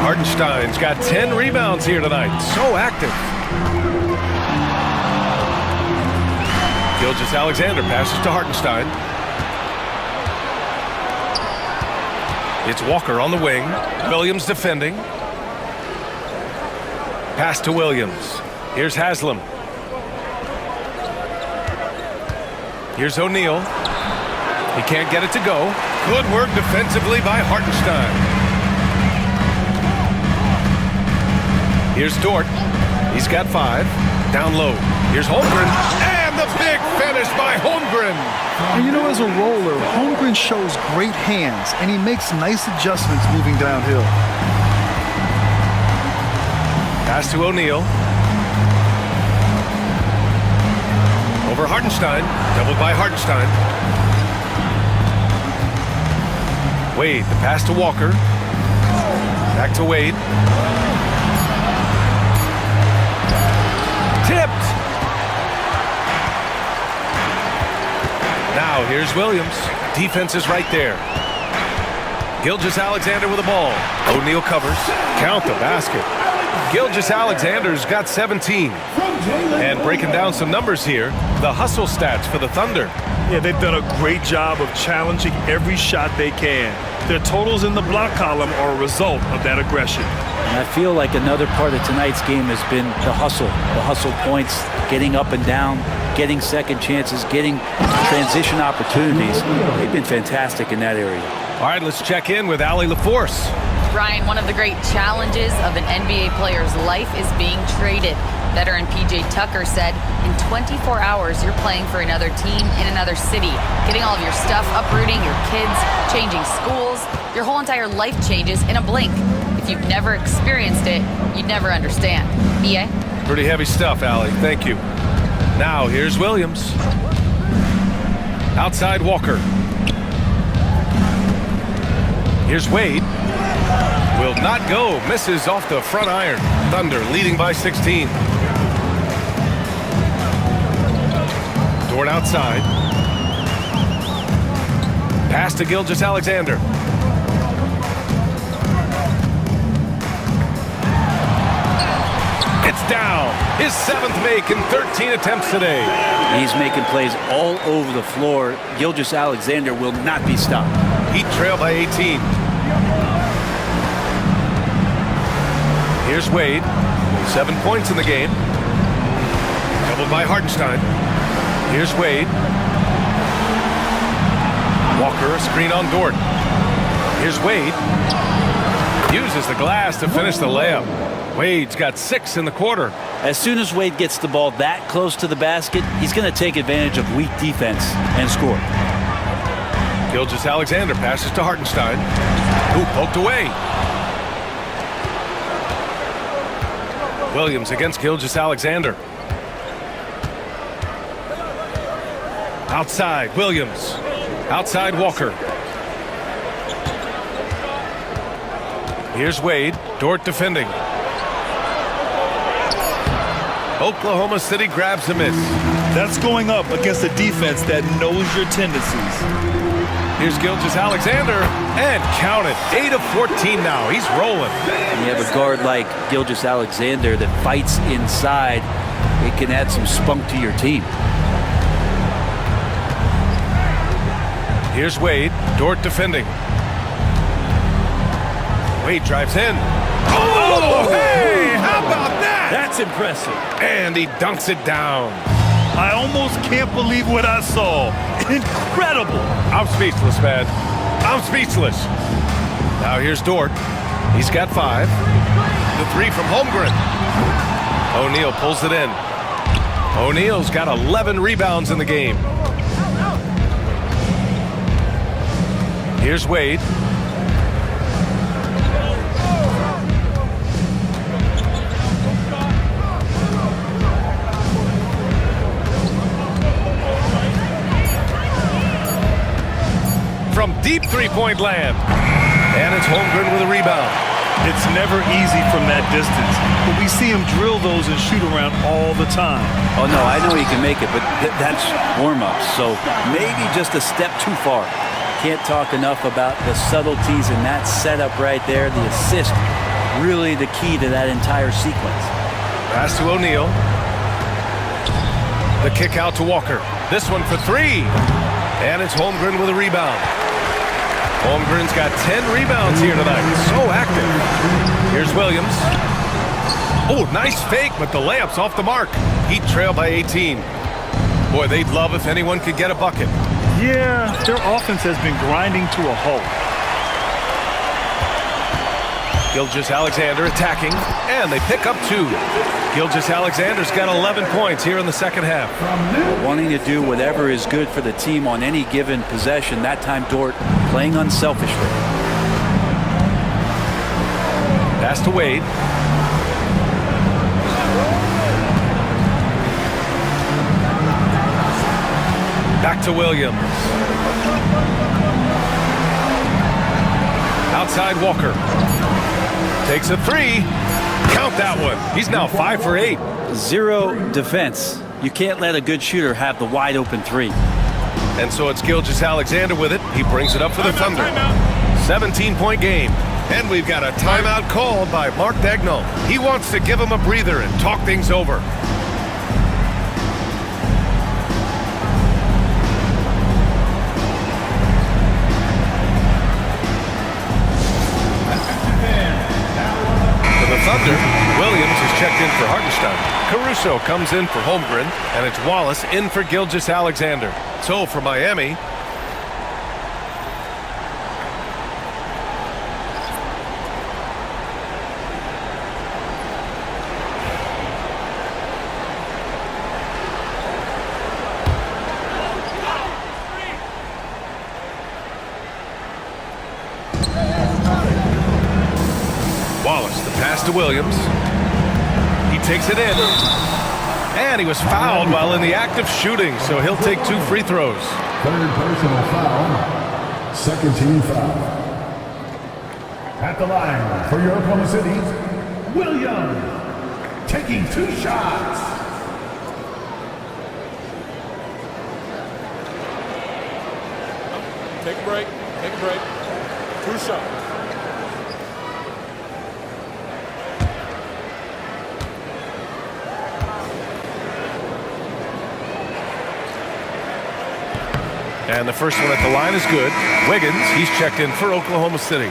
Hartenstein's got 10 rebounds here tonight. So active. Gilgeous-Alexander passes to Hartenstein. It's Walker on the wing. Williams defending. Pass to Williams. Here's Haslam. Here's O'Neal. He can't get it to go. Good work defensively by Hartenstein. Here's Dort. He's got 5. Down low. Here's Holmgren. And the big finish by Holmgren. And you know, as a roller, Holmgren shows great hands, and he makes nice adjustments moving downhill. Pass to O'Neal. Over Hartenstein. Doubled by Hartenstein. Wade, the pass to Walker. Back to Wade. Tipped. Now here's Williams. Defense is right there. Gilgeous-Alexander with the ball. O'Neal covers. Count the basket. Gilgeous-Alexander's got 17. And breaking down some numbers here, the hustle stats for the Thunder. Yeah, they've done a great job of challenging every shot they can. Their totals in the block column are a result of that aggression. And I feel like another part of tonight's game has been the hustle points, getting up and down, getting second chances, getting transition opportunities. They've been fantastic in that area. All right, let's check in with Allie LaForce. Brian, one of the great challenges of an NBA player's life is being traded. Veteran P.J. Tucker said, in 24 hours, you're playing for another team in another city, getting all of your stuff, uprooting your kids, changing schools. Your whole entire life changes in a blink. If you've never experienced it, you'd never understand. B.A.? Pretty heavy stuff, Allie. Thank you. Now, here's Williams. Outside Walker. Here's Wade. Will not go. Misses off the front iron. Thunder leading by 16. Dort outside. Pass to Gilgeous-Alexander. It's down. His 7th make in 13 attempts today. He's making plays all over the floor. Gilgeous-Alexander will not be stopped. Heat trail by 18. Here's Wade. 7 points in the game. Doubled by Hartenstein. Here's Wade. Walker, a screen on Dort. Here's Wade. Uses the glass to finish the layup. Wade's got 6 in the quarter. As soon as Wade gets the ball that close to the basket, he's going to take advantage of weak defense and score. Gilgeous-Alexander passes to Hartenstein, who poked away. Williams against Gilgeous-Alexander. Outside, Williams. Outside, Walker. Here's Wade. Dort defending. Oklahoma City grabs a miss. That's going up against a defense that knows your tendencies. Here's Gilgeous-Alexander, and count it. 8 of 14 now. He's rolling. And you have a guard like Gilgeous-Alexander that fights inside. It can add some spunk to your team. Here's Wade. Dort defending. Wade drives in. Oh, hey! How about that? That's impressive. And he dunks it down. I almost can't believe what I saw. Incredible. I'm speechless, man. I'm speechless. Now here's Dort. He's got 5. The 3 from Holmgren. O'Neal pulls it in. O'Neal's got 11 rebounds in the game. Here's Wade. From deep three-point land. And it's Holmgren with a rebound. It's never easy from that distance, but we see him drill those and shoot around all the time. Oh, no, I know he can make it, but that's warm-up. So maybe just a step too far. Can't talk enough about the subtleties in that setup right there. The assist, really the key to that entire sequence. Pass to O'Neal. The kick out to Walker. This one for 3. And it's Holmgren with a rebound. Holmgren's got 10 rebounds here tonight. So active. Here's Williams. Oh, nice fake, but the layup's off the mark. Heat trail by 18. Boy, they'd love if anyone could get a bucket. Yeah, their offense has been grinding to a halt. Gilgeous-Alexander attacking, and they pick up 2. Gilgeous-Alexander's got 11 points here in the second half. Wanting to do whatever is good for the team on any given possession. That time, Dort playing unselfishly. Pass to Wade. Back to Williams. Outside Walker. Takes a 3. Count that one. He's now 5 for 8. 0 defense. You can't let a good shooter have the wide open 3. And so it's Gilgeous-Alexander with it. He brings it up for the Thunder. 17-point game. And we've got a timeout called by Mark Daigneault. He wants to give him a breather and talk things over. Thunder. Williams is checked in for Hartenstein. Caruso comes in for Holmgren, and it's Wallace in for Gilgeous-Alexander. So for Miami, Wallace, the pass to Williams. He takes it in. And he was fouled while in the act of shooting, so he'll take 2 free throws. Third personal foul. Second team foul. At the line for your Oklahoma City, Williams. Taking 2 shots. Take a break. Take a break. 2 shots. And the first one at the line is good. Wiggins, he's checked in for Oklahoma City.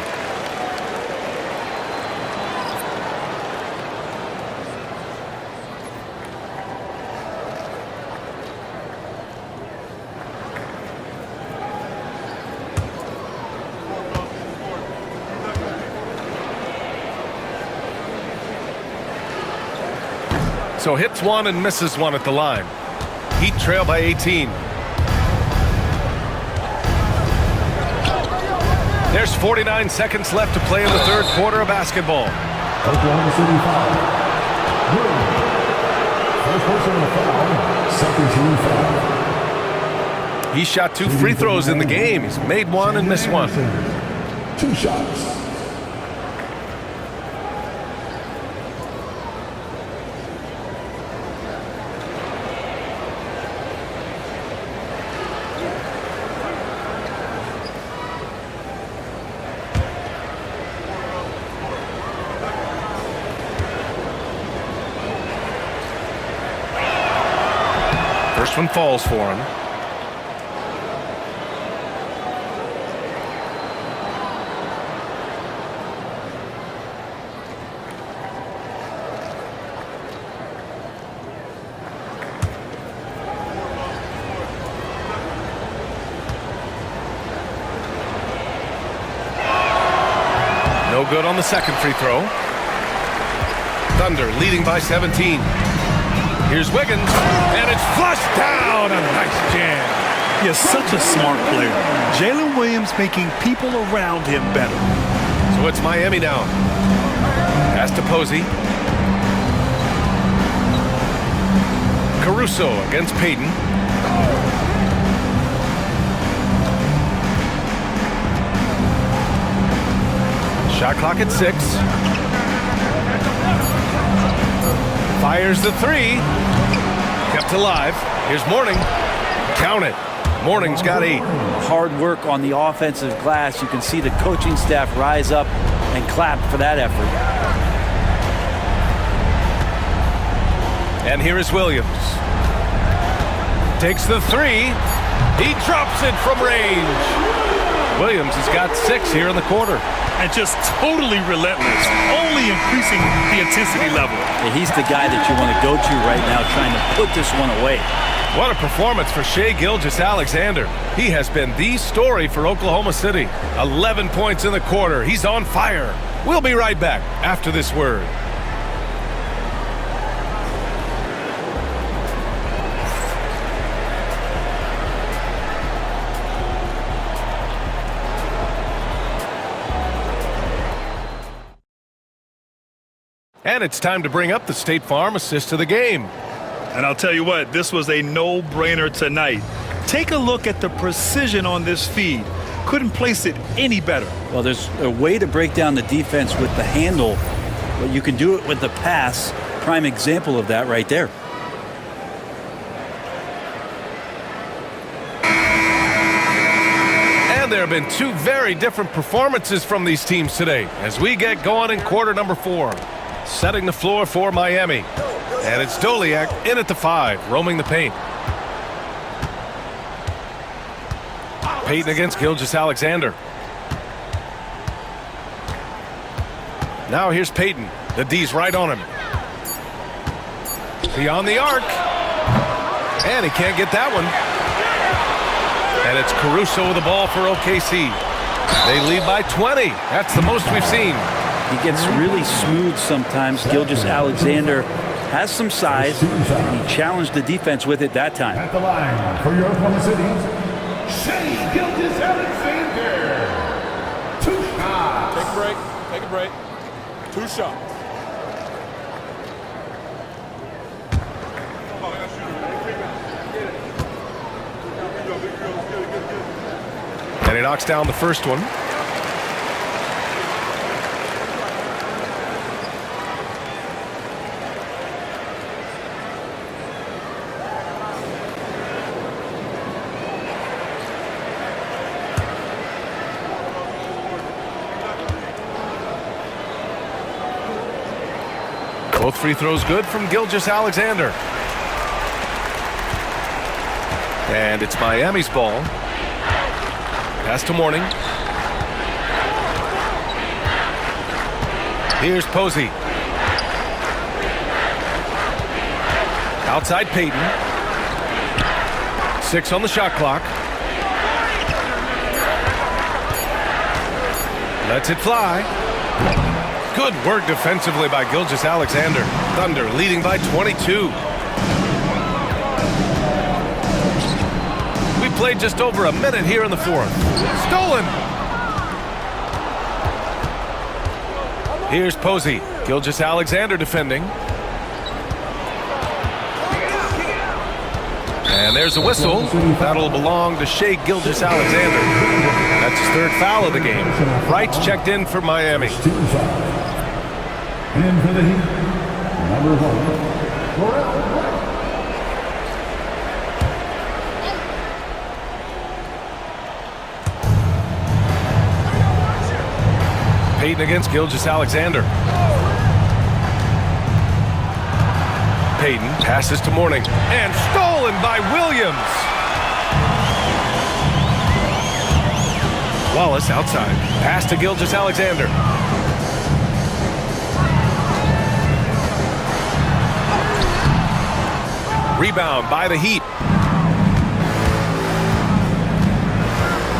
So hits 1 and misses 1 at the line. Heat trail by 18. There's 49 seconds left to play in the third quarter of basketball. Oklahoma City foul. First personal foul. Second team foul. He shot 2 free throws in the game. He's made 1 and missed 1. 2 shots. First one falls for him. No good on the second free throw. Thunder leading by 17. Here's Wiggins, and it's flushed down. A nice jam. He's such a smart player. Jalen Williams making people around him better. So it's Miami now. Pass to Posey. Caruso against Payton. Shot clock at 6. Fires the 3. Kept alive. Here's Mourning. Count it. Mourning's got 8. Hard work on the offensive glass. You can see the coaching staff rise up and clap for that effort. And here is Williams. Takes the 3. He drops it from range. Williams has got 6 here in the quarter. And just totally relentless, only increasing the intensity level. Yeah, he's the guy that you want to go to right now, trying to put this one away. What a performance for Shai Gilgeous-Alexander. He has been the story for Oklahoma City. 11 points in the quarter. He's on fire. We'll be right back after this word. And it's time to bring up the State Farm assist of the game. And I'll tell you what, this was a no-brainer tonight. Take a look at the precision on this feed. Couldn't place it any better. Well, there's a way to break down the defense with the handle, but you can do it with the pass. Prime example of that right there. And there have been 2 very different performances from these teams today as we get going in quarter number 4. Setting the floor for Miami. And it's Doliak in at the 5, roaming the paint. Payton against Gilgeous-Alexander. Now here's Payton. The D's right on him. Beyond the arc. And he can't get that one. And it's Caruso with the ball for OKC. They lead by 20. That's the most we've seen. He gets really smooth sometimes. Gilgeous-Alexander has some size, and he challenged the defense with it that time. At the line for your Oklahoma City, Shai Gilgeous-Alexander. 2 shots. Take a break. Take a break. 2 shots. And he knocks down the first one. Both free throws good from Gilgeous-Alexander. And it's Miami's ball. Pass to Mourning. Here's Posey. Outside Payton. 6 on the shot clock. Lets it fly. Good work defensively by Gilgeous-Alexander. Thunder leading by 22. We played just over a minute here in the 4th. Stolen! Here's Posey. Gilgeous-Alexander defending. And there's a whistle. That'll belong to Shai Gilgeous-Alexander. That's his 3rd foul of the game. Wright's checked in for Miami. And for the Heat, number 1, Payton against Gilgeous-Alexander. Payton passes to Mourning. And stolen by Williams. Wallace outside. Pass to Gilgeous-Alexander. Rebound by the Heat.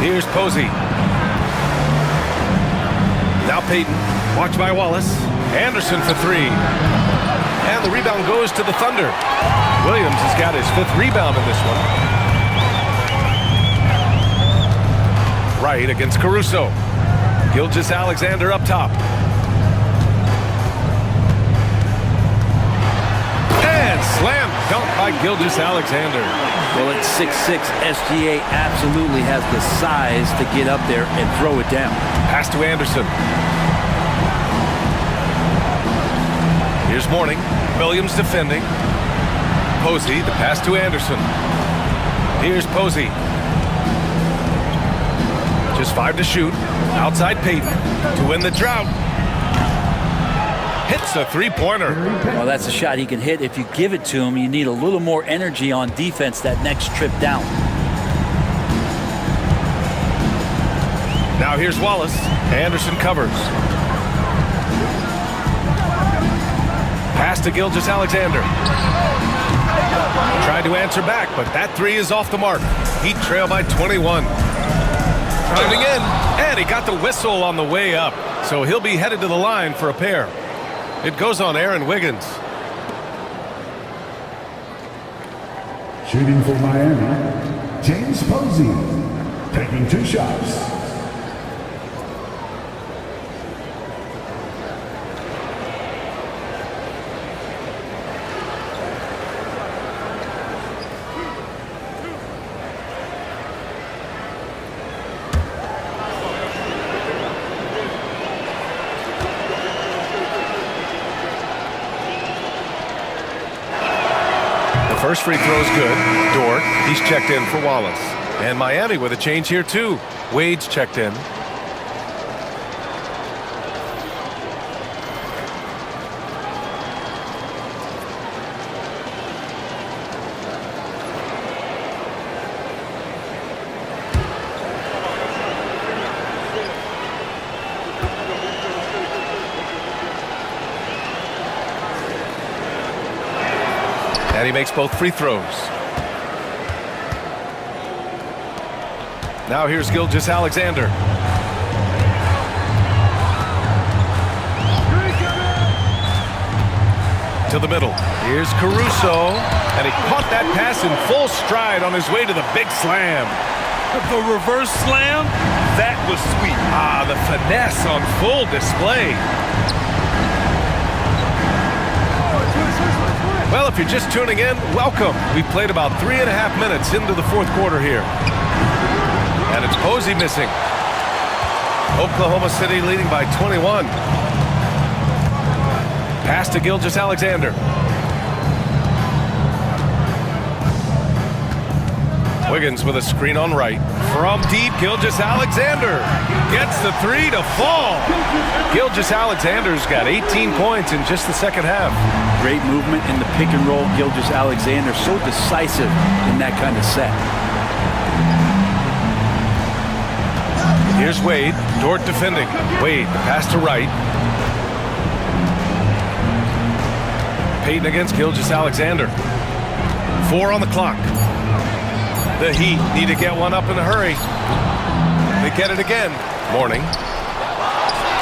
Here's Posey. Now Payton. Watched by Wallace. Anderson for three. And the rebound goes to the Thunder. Williams has got his 5th rebound in this one. Right against Caruso. Gilgeous-Alexander up top. And slam dunk by Gilgeous-Alexander. Well, at 6'6", SGA absolutely has the size to get up there and throw it down. Pass to Anderson. Here's Mourning. Williams defending. Posey, the pass to Anderson. Here's Posey. Just 5 to shoot. Outside Payton to win the drought. Hits a three-pointer. Well, that's a shot he can hit. If you give it to him, you need a little more energy on defense that next trip down. Now here's Wallace. Anderson covers. Pass to Gilgeous-Alexander. Tried to answer back, but that three is off the mark. Heat trail by 21. Driving in, and he got the whistle on the way up. So he'll be headed to the line for a pair. It goes on Aaron Wiggins. Shooting for Miami, James Posey, taking 2 shots. First free throw is good. Dort, he's checked in for Wallace. And Miami with a change here too. Wade's checked in. And he makes both free throws. Now here's Gilgeous-Alexander. To the middle. Here's Caruso. And he caught that pass in full stride on his way to the big slam. The reverse slam, that was sweet. Ah, the finesse on full display. Well, if you're just tuning in, welcome. We've played about 3.5 minutes into the 4th quarter here. And it's Posey missing. Oklahoma City leading by 21. Pass to Gilgeous-Alexander. Wiggins with a screen on right. From deep, Gilgeous-Alexander gets the three to fall. Gilgeous-Alexander's got 18 points in just the second half. Great movement in the pick and roll. Gilgeous-Alexander so decisive in that kind of set. Here's Wade. Dort defending. Wade, the pass to right. Payton against Gilgeous-Alexander. 4 on the clock. The Heat need to get one up in a hurry. They get it again. Mourning.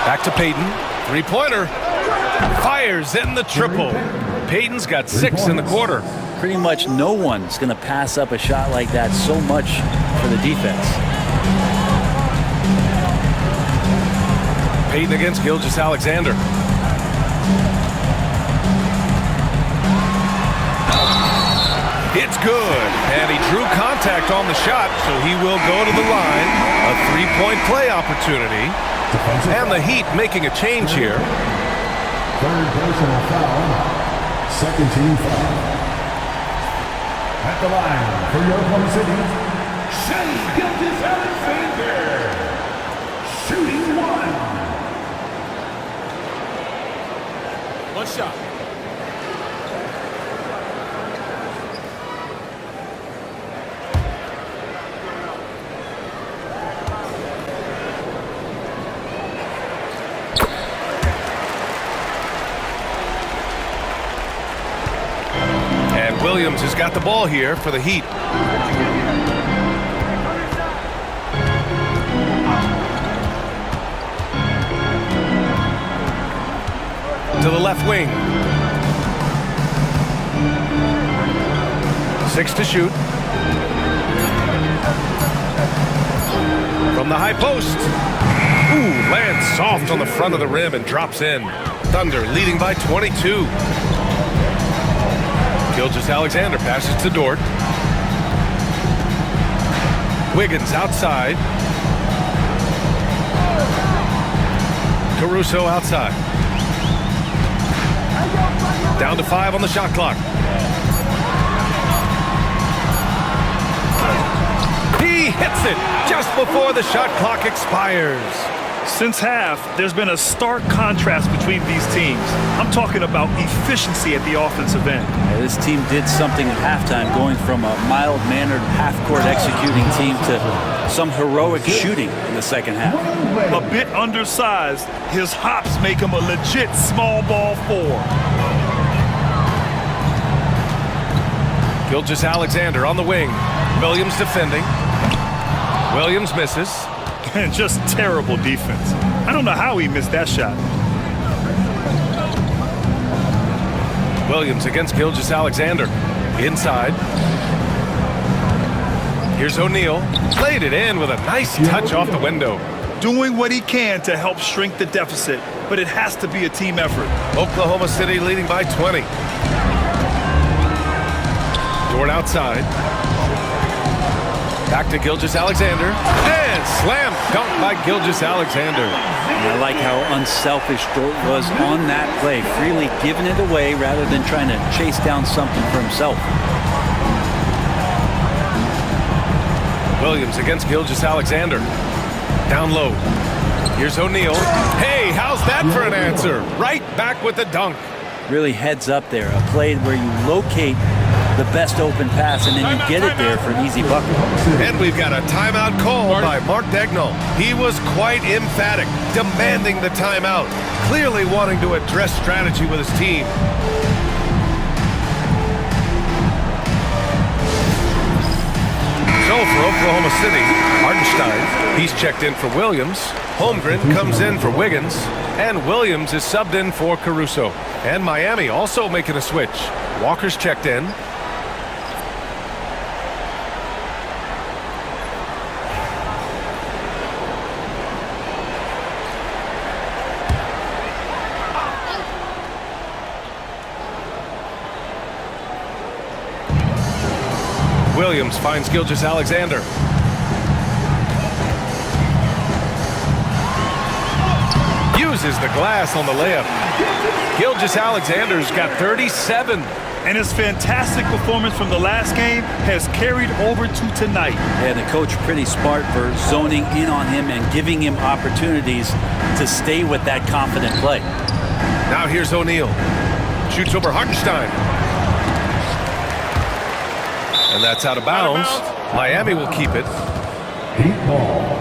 Back to Payton. Three-pointer. Fires in the triple. Payton's got 6 in the quarter. Pretty much no one's going to pass up a shot like that so much for the defense. Payton against Gilgeous-Alexander. It's good, and he drew contact on the shot, so he will go to the line. A 3-point play opportunity. And the Heat making a change here. 3rd personal foul. 2nd team foul. At the line for your Oklahoma City, Shai Gilgeous-Alexander. Shooting 1. 1 shot. Williams has got the ball here for the Heat. To the left wing. 6 to shoot. From the high post. Ooh, lands soft on the front of the rim and drops in. Thunder leading by 22. Gilgeous-Alexander passes to Dort. Wiggins outside. Caruso outside. Down to 5 on the shot clock. He hits it just before the shot clock expires. Since half, there's been a stark contrast between these teams. I'm talking about efficiency at the offensive end. Yeah, this team did something at halftime, going from a mild-mannered half-court executing team to some heroic shooting in the second half. A bit undersized, his hops make him a legit small ball 4. Gilgeous-Alexander on the wing. Williams defending. Williams misses. And just terrible defense. I don't know how he missed that shot. Williams against Gilgeous-Alexander. Inside. Here's O'Neal. Played it in with a nice touch off the window. Doing what he can to help shrink the deficit, but it has to be a team effort. Oklahoma City leading by 20. Dort outside. Back to Gilgeous-Alexander. And slam dunk by Gilgeous-Alexander. I like how unselfish Dort was on that play, freely giving it away rather than trying to chase down something for himself. Williams against Gilgeous-Alexander. Down low. Here's O'Neal. Hey, how's that for an answer? Right back with the dunk. Really heads up there, a play where you locate the best open pass and then you get it there for an easy bucket. And we've got a timeout called by Mark Daigneault. He was quite emphatic, demanding the timeout, clearly wanting to address strategy with his team. So for Oklahoma City, Hartenstein, he's checked in for Williams. Holmgren comes in for Wiggins. And Williams is subbed in for Caruso. And Miami also making a switch. Walker's checked in. Williams finds Gilgeous-Alexander. Uses the glass on the layup. Gilgeous-Alexander's got 37. And his fantastic performance from the last game has carried over to tonight. Yeah, the coach pretty smart for zoning in on him and giving him opportunities to stay with that confident play. Now here's O'Neal. Shoots over Hartenstein. And that's out of bounds. Miami will keep it. Heat ball.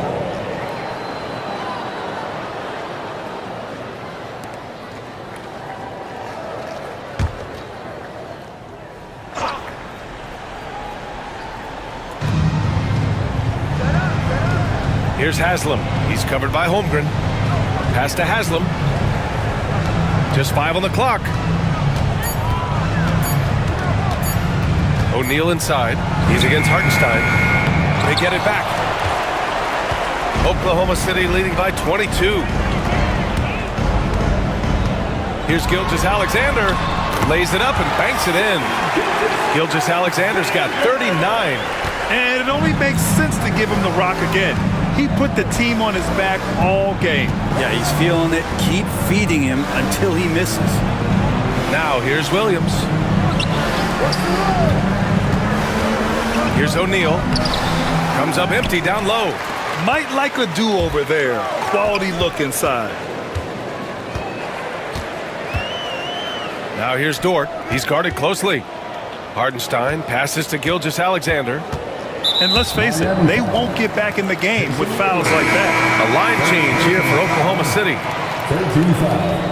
Here's Haslam. He's covered by Holmgren. Pass to Haslam. Just 5 on the clock. O'Neal inside. He's against Hartenstein. They get it back. Oklahoma City leading by 22. Here's Gilgeous-Alexander. Lays it up and banks it in. Gilgeous-Alexander's got 39. And it only makes sense to give him the rock again. He put the team on his back all game. Yeah, he's feeling it. Keep feeding him until he misses. Now here's Williams. Here's O'Neal. Comes up empty down low. Might like a do-over there. Quality look inside. Now here's Dort. He's guarded closely. Hartenstein passes to Gilgeous-Alexander. And let's face it, they won't get back in the game with fouls like that. A line change here for Oklahoma City. 13 foul.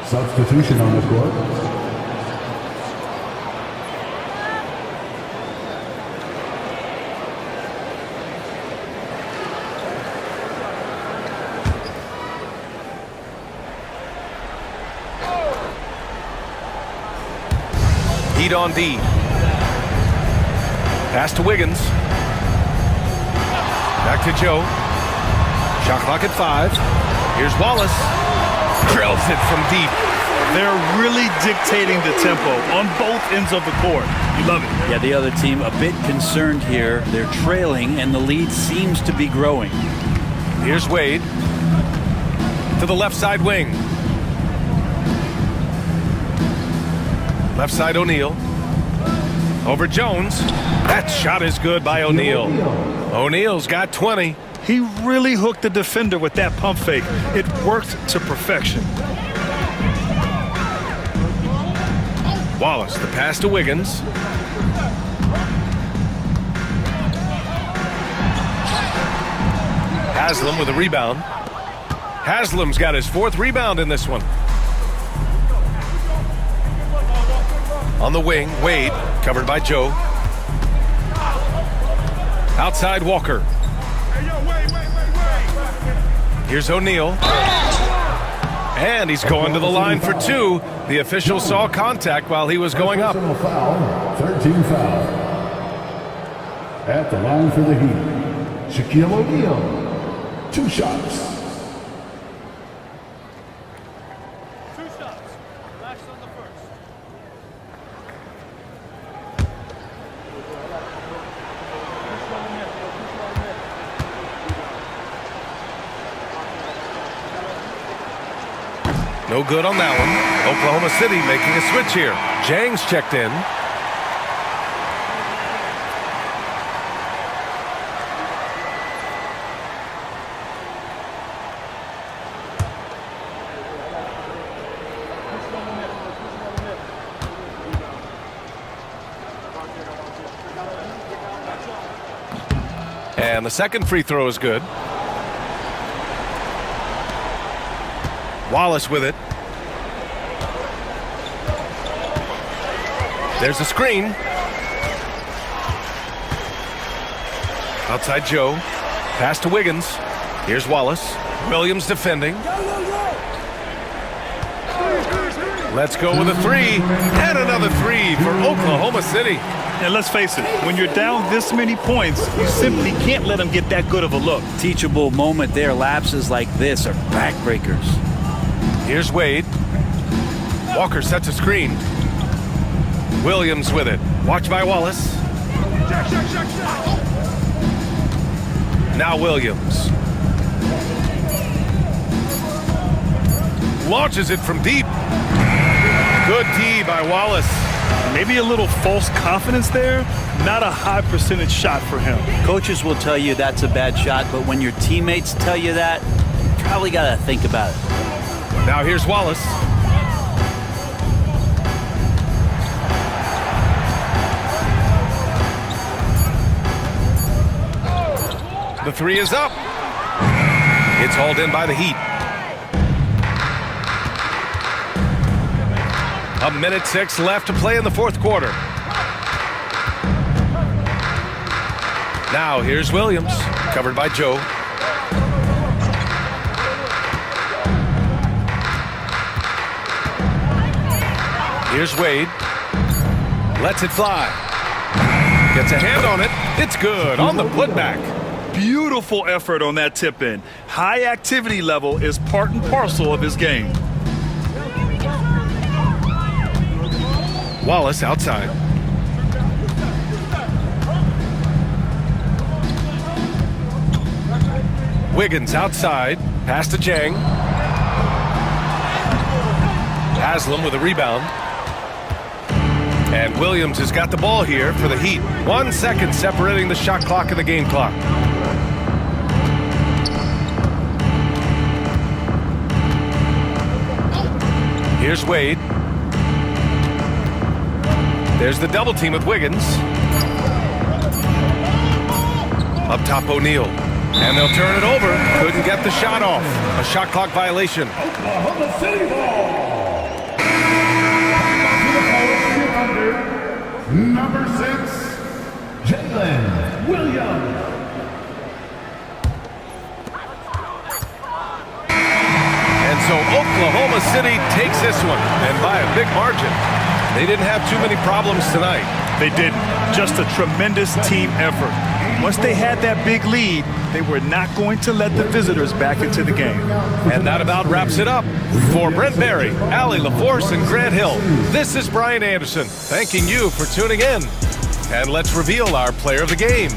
Substitution on the court. Heat on D. Pass to Wiggins. Back to Joe. Shot clock at 5. Here's Wallace. Drills it from deep. They're really dictating the tempo on both ends of the court. You love it. Yeah, the other team a bit concerned here. They're trailing, and the lead seems to be growing. Here's Wade. To the left side wing. Left side O'Neal. Over Jones. That shot is good by O'Neal. O'Neal's got 20. He really hooked the defender with that pump fake. It worked to perfection. Wallace, the pass to Wiggins. Haslam with a rebound. Haslam's got his 4th rebound in this one. On the wing, Wade, covered by Joe. Outside Walker. Here's O'Neal. And he's going to the line for 2. The official saw contact while he was going up. Foul, 13 foul. At the line for the Heat, Shaquille O'Neal. 2 shots. No good on that one. Oklahoma City making a switch here. Jang's checked in. And the second free throw is good. Wallace with it. There's a screen. Outside Joe. Pass to Wiggins. Here's Wallace. Williams defending. Let's go with a 3. And another 3 for Oklahoma City. And let's face it, when you're down this many points, you simply can't let them get that good of a look. Teachable moment there. Lapses like this are backbreakers. Here's Wade. Walker sets a screen. Williams with it. Watch by Wallace. Now Williams. Launches it from deep. Good D by Wallace. Maybe a little false confidence there. Not a high percentage shot for him. Coaches will tell you that's a bad shot, but when your teammates tell you that, you probably got to think about it. Now here's Wallace. The 3 is up. It's hauled in by the Heat. 1:06 left to play in the 4th quarter. Now here's Williams, covered by Joe. Here's Wade. Lets it fly. Gets a hand on it. It's good on the putback. Beautiful effort on that tip-in. High activity level is part and parcel of his game. Wallace outside. Wiggins outside. Pass to Jang. Haslam with a rebound. And Williams has got the ball here for the Heat. 1 second separating the shot clock and the game clock. Here's Wade. There's the double team with Wiggins. Up top O'Neal. And they'll turn it over. Couldn't get the shot off. A shot clock violation. Oklahoma City ball. Number 6, Jalen Williams. And so Oklahoma City takes this one, and by a big margin. They didn't have too many problems tonight. They didn't. Just a tremendous team effort. Once they had that big lead, they were not going to let the visitors back into the game. And that about wraps it up. For Brent Barry, Allie LaForce, and Grant Hill, this is Brian Anderson, thanking you for tuning in. And let's reveal our player of the game,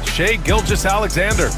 Shai Gilgeous-Alexander.